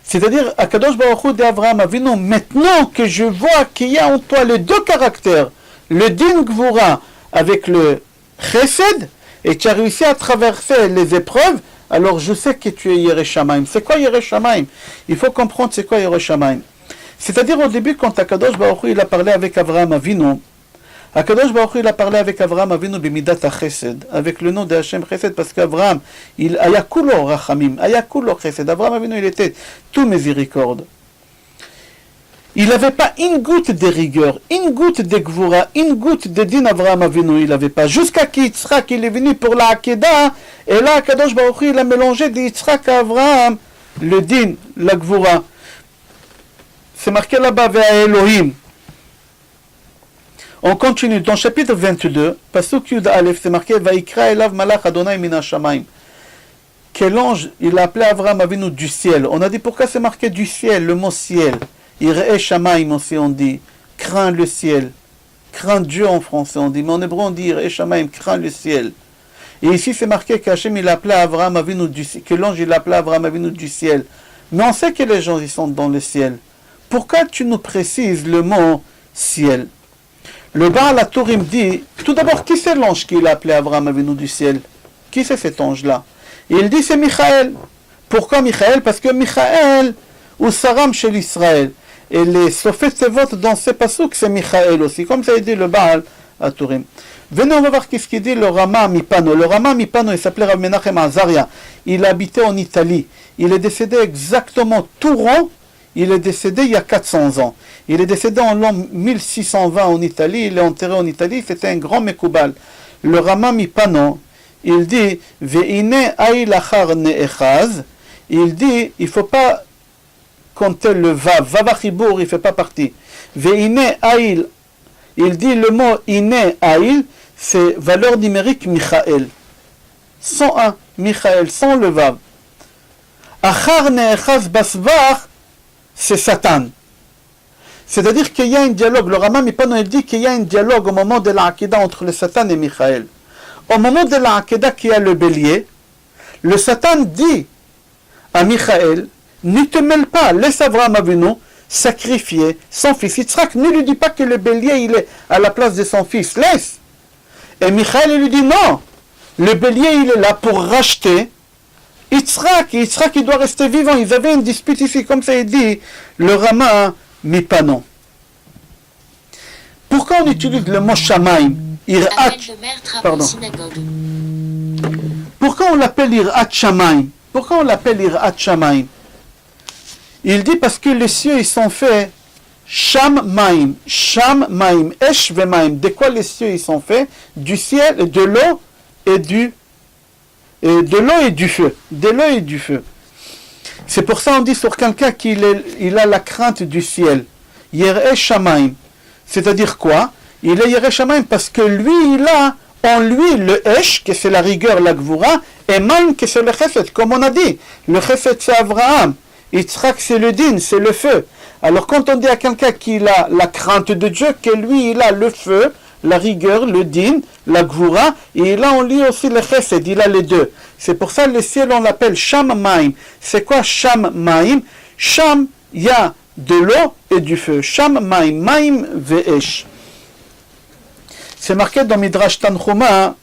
C'est-à-dire, Akadosh Baruch Hu dit à Avraham Avinu, maintenant que je vois qu'il y a en toi les deux caractères, le Din Gvura avec le Chesed, et tu as réussi à traverser les épreuves, alors je sais que tu es Yerei Shamayim. C'est quoi Yerei Shamayim? Il faut comprendre c'est quoi Yerei Shamayim. C'est-à-dire au début, quand Akadosh Baruch Hu il a parlé avec Avraham Avinu, Akadosh Baruch Hu il a parlé avec Avraham Avinu b'midat ha-chesed, avec le nom de Hashem Chesed, parce qu'Avraham, il ayakulo rachamim, ayakulo chesed. Avraham Avinu il était tout miséricorde. Il n'avait pas une goutte de rigueur, une goutte de gvura, une goutte de din Avraham Avinu, il n'avait pas. Jusqu'à qu'Yitzhak il est venu pour la Hakeda, et là, Akadosh Baruch Hu il a mélangé de Yitzhak à Avraham, le din, la gvura. C'est marqué là-bas, vers Elohim. On continue, dans chapitre 22, Pasuk Yud Aleph, c'est marqué, Vaikra elav malach Adonai min ha-shamayim. Quel ange, il a appelé Avraham Avinu du ciel. On a dit pourquoi c'est marqué du ciel, le mot ciel. Ireh Shamayim aussi on dit, crains le ciel. Crains Dieu en français on dit, mais en hébreu on dit Ireh Shamayim, crains le ciel. Et ici c'est marqué qu'Hachem il a appelé Avraham Avinu du ciel, que l'ange il a appelé Avraham Avinu du ciel. Mais on sait que les gens ils sont dans le ciel. Pourquoi tu nous précises le mot ciel? Le Baal HaTurim dit, tout d'abord, qui c'est l'ange qui a appelé Avraham Avinu du ciel? Qui c'est cet ange-là? Il dit c'est Michaël. Pourquoi Michaël? Parce que Michaël, ou Saram chez l'Israël. Et les Sofet Tevot dans ces pasouks, c'est Michaël aussi, comme ça a dit le Baal HaTurim. Venez, on va voir qu'est-ce qu'il dit le Rama Mipano. Le Rama Mipano, il s'appelait Rav Menachem Azaria. Il habitait en Italie. Il est décédé exactement tout rond. Il est décédé il y a 400 ans. Il est décédé en l'an 1620 en Italie. Il est enterré en Italie. C'était un grand Mekoubal. Le Rama Mipano, il dit Ve'ine aïl achar ne'echaz. Il dit il ne faut pas compter le vav. Vavachibour, il ne fait pas partie. Ve'ine aïl. Il dit le mot ine aïl, c'est valeur numérique Michaël. 101, Michaël, sans le vav. Achar ne'echaz basvar, c'est Satan. C'est-à-dire qu'il y a un dialogue. Le Rama Mipano il dit qu'il y a un dialogue au moment de la Hakeda entre le Satan et Michaël. Au moment de la Hakeda qui a le bélier, le Satan dit à Michaël, ne te mêle pas, laisse Avraham Avinu sacrifier son fils. Yitzhak ne lui dit pas que le bélier il est à la place de son fils, laisse. Et Michaël il lui dit non, le bélier il est là pour racheter Yitzhak il doit rester vivant. Ils avaient une dispute ici, comme ça il dit le Rama Mipano. Pourquoi on utilise le mot Shamaim? Irat. Pardon. Pourquoi on l'appelle Irat Shamaim? Pourquoi on l'appelle Irat Shamaim? Il dit parce que les cieux ils sont faits Sham Maim, Esh Vemaim. De quoi les cieux ils sont faits? Du ciel, de l'eau et du feu. De l'eau et du feu. C'est pour ça on dit sur quelqu'un qu'il a la crainte du ciel. Yereh Shamaim. C'est-à-dire quoi? Il est Yireh Shamayim parce que lui, il a en lui le Esh, que c'est la rigueur, la Gvura, et Maim, que c'est le Chesed, comme on a dit. Le Chesed, c'est Abraham. Yitzhak, c'est le Din, c'est le feu. Alors quand on dit à quelqu'un qu'il a la crainte de Dieu, que lui, il a le feu, la rigueur, le Din, la Gvura, et il a en lui aussi le Chesed, il a les deux. C'est pour ça le ciel, on l'appelle Sham Maim. C'est quoi Sham Maim? Sham, il y a de l'eau et du feu. Sham Maim, Maim ve'esh. C'est marqué dans Midrash Tanchuma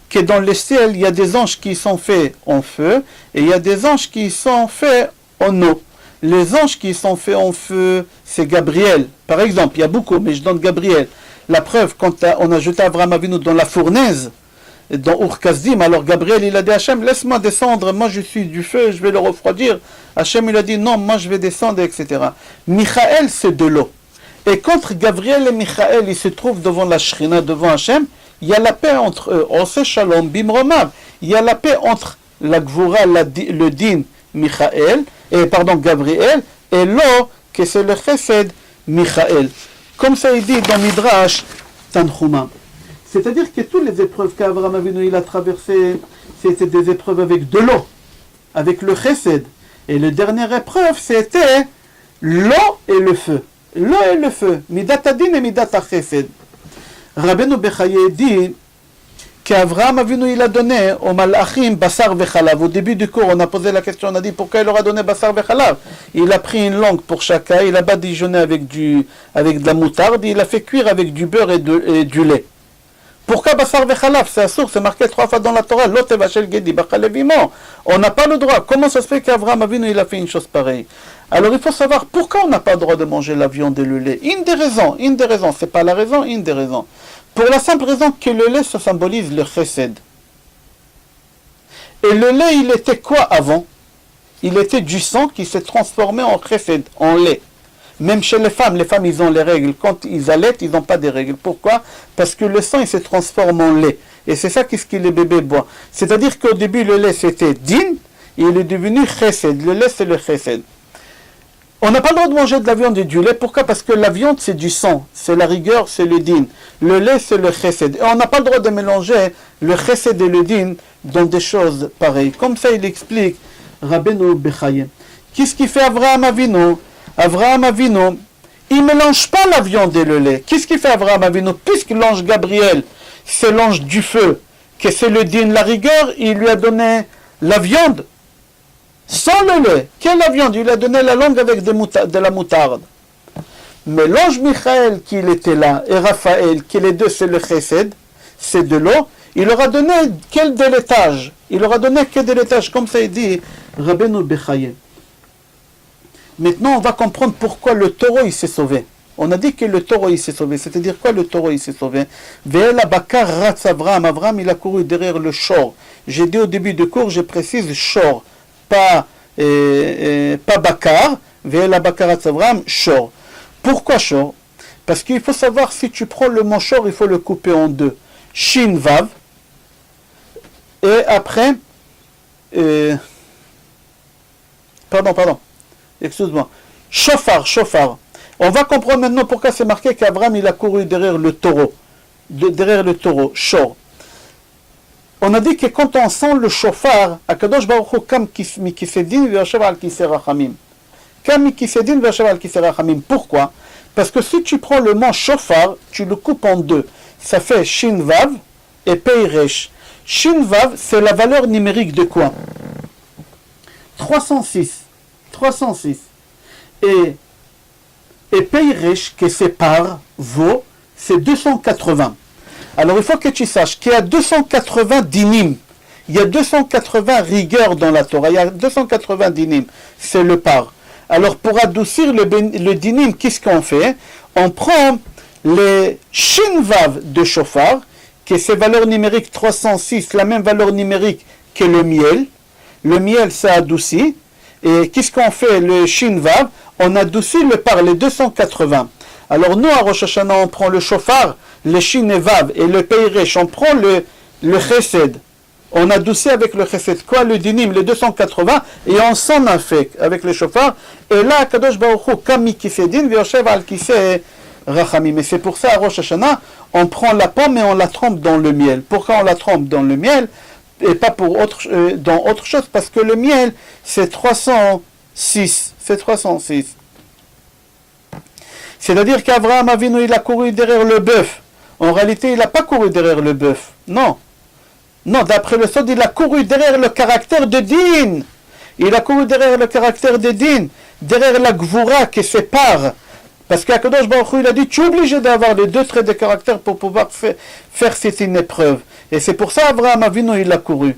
que dans le ciel, il y a des anges qui sont faits en feu et il y a des anges qui sont faits en eau. Les anges qui sont faits en feu, c'est Gabriel. Par exemple, il y a beaucoup, mais je donne Gabriel. La preuve, quand on a jeté Abraham Avinu dans la fournaise, dans Ur-Kasdim, alors Gabriel, il a dit à Hachem, laisse-moi descendre, moi je suis du feu, je vais le refroidir. Hachem, il a dit, non, moi je vais descendre, etc. Michael, c'est de l'eau. Et contre Gabriel et Michael, ils se trouvent devant la Shrina, devant Hachem, il y a la paix entre eux. On sait Shalom, Bimromav. Il y a la paix entre la Gvura, le Din, Gabriel, et l'eau, que c'est le Chesed, Michael. Comme ça il dit dans Midrash Tanchuma. C'est-à-dire que toutes les épreuves qu'Abraham Avinu il a traversées, c'était des épreuves avec de l'eau, avec le Chesed. Et la dernière épreuve, c'était l'eau et le feu. L'eau et le feu, Midat Adin et Midat Chesed. Rabbeinu Bechaye dit qu'Abraham Avinu il a donné au Malachim Basar Vechalav. Au début du cours, on a posé la question, on a dit pourquoi il leur a donné Basar Vechalav. Il a pris une langue pour chacun, il a badigeonné avec de la moutarde, il a fait cuire avec du beurre et du lait. Pourquoi Basar Vechalav? C'est assour, c'est marqué 3 fois dans la Torah. L'otevachel Gedi Bachalevimo. On n'a pas le droit. Comment ça se fait qu'Abraham Avinu il a fait une chose pareille? Alors il faut savoir pourquoi on n'a pas le droit de manger la viande et le lait. Une des raisons, c'est pas la raison, une des raisons. Pour la simple raison que le lait, ça symbolise le chesed. Et le lait, il était quoi avant? Il était du sang qui s'est transformé en chesed, en lait. Même chez les femmes, ils ont les règles. Quand ils allaitent, ils n'ont pas des règles. Pourquoi? Parce que le sang, il se transforme en lait. Et c'est ça qu'est-ce que les bébés boivent. C'est-à-dire qu'au début, le lait, c'était din, et il est devenu chesed. Le lait, c'est le chesed. On n'a pas le droit de manger de la viande et du lait. Pourquoi? Parce que la viande, c'est du sang. C'est la rigueur, c'est le din. Le lait, c'est le chesed. Et on n'a pas le droit de mélanger le chesed et le din dans des choses pareilles. Comme ça, il explique Rabbeinu Bechaye. Qu'est-ce qui fait Abraham Avinu? Abraham Avinu, il ne mélange pas la viande et le lait. Qu'est-ce qu'il fait Abraham Avinu? Puisque l'ange Gabriel, c'est l'ange du feu, que c'est le din, la rigueur, il lui a donné la viande sans le lait. Quelle la viande? Il lui a donné la langue avec de la moutarde. Mais l'ange Michael, qui était là, et Raphaël, qui les deux, c'est le chesed, c'est de l'eau, il leur a donné quel délétage? Il leur a donné quel délétage? Comme ça il dit Rabbeinu Bechaye. Maintenant, on va comprendre pourquoi le taureau il s'est sauvé. On a dit que le taureau il s'est sauvé. C'est-à-dire quoi le taureau il s'est sauvé? Ve'el bakar ratz Abraham. Abraham il a couru derrière le shor. J'ai dit au début du cours, je précise shor, pas bakar. Ve'el bakar ratz Abraham, shor. Pourquoi shor? Parce qu'il faut savoir, si tu prends le mot shor, il faut le couper en deux. Shin vav. Et après, pardon. Excuse-moi. Shofar. On va comprendre maintenant pourquoi c'est marqué qu'Abraham il a couru derrière le taureau. Derrière le taureau, shor. On a dit que quand on sent le shofar, Akadosh Baruch Hu kam mikisedin v'yashav al kisei rachamim. Kam mikisedin v'yashav al kisei rachamim. Pourquoi? Parce que si tu prends le mot shofar, tu le coupes en deux. Ça fait shin vav et pei resh. Shin vav, c'est la valeur numérique de quoi? 306. Et Pei Resh, qui sépare Vo, c'est 280. Alors il faut que tu saches qu'il y a 280 dinim. Il y a 280 rigueurs dans la Torah. Il y a 280 dinim. C'est le par. Alors pour adoucir le dinim, qu'est-ce qu'on fait? On prend les shinvav de shofar, qui est ses valeurs numériques 306, la même valeur numérique que le miel. Le miel, ça adoucit. Et qu'est-ce qu'on fait? Le Shin Vav, on adoucit le par les 280. Alors nous, à Rosh Hashanah, on prend le Shofar, le Shin et Vav, et le Peiresh, on prend le Chesed. On adoucit avec le Chesed. Quoi? Le Dinim, les 280, et on s'en a fait avec le Shofar. Et là, Kadosh Baruch Hu, Kam Mikisedin, V'yoshev al Kisei Rachamim. Et c'est pour ça, à Rosh Hashanah, on prend la pomme et on la trempe dans le miel. Pourquoi on la trempe dans le miel et pas dans autre chose? Parce que le miel, c'est 306. C'est 306. C'est-à-dire qu'Abraham Avinu, il a couru derrière le bœuf. En réalité, il n'a pas couru derrière le bœuf. Non. Non, d'après le Sod, il a couru derrière le caractère de Din. Il a couru derrière le caractère de Din. Derrière la Gvura qui sépare. Parce qu'Akadosh Baruch Hu, il a dit, tu es obligé d'avoir les deux traits de caractère pour pouvoir faire cette une épreuve. Et c'est pour ça Abraham Avinu, il a couru.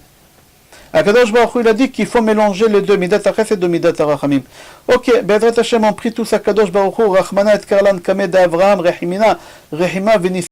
Akadosh Baruch Hu, il a dit qu'il faut mélanger les deux, Midat HaChesed et Midat HaRachamim. Ok, Be'ezrat Hashem, on prie tous Akadosh Baruch Hu, Rachmana et Karlan Kamed Avraham, Rehimina, Rehima, Venis.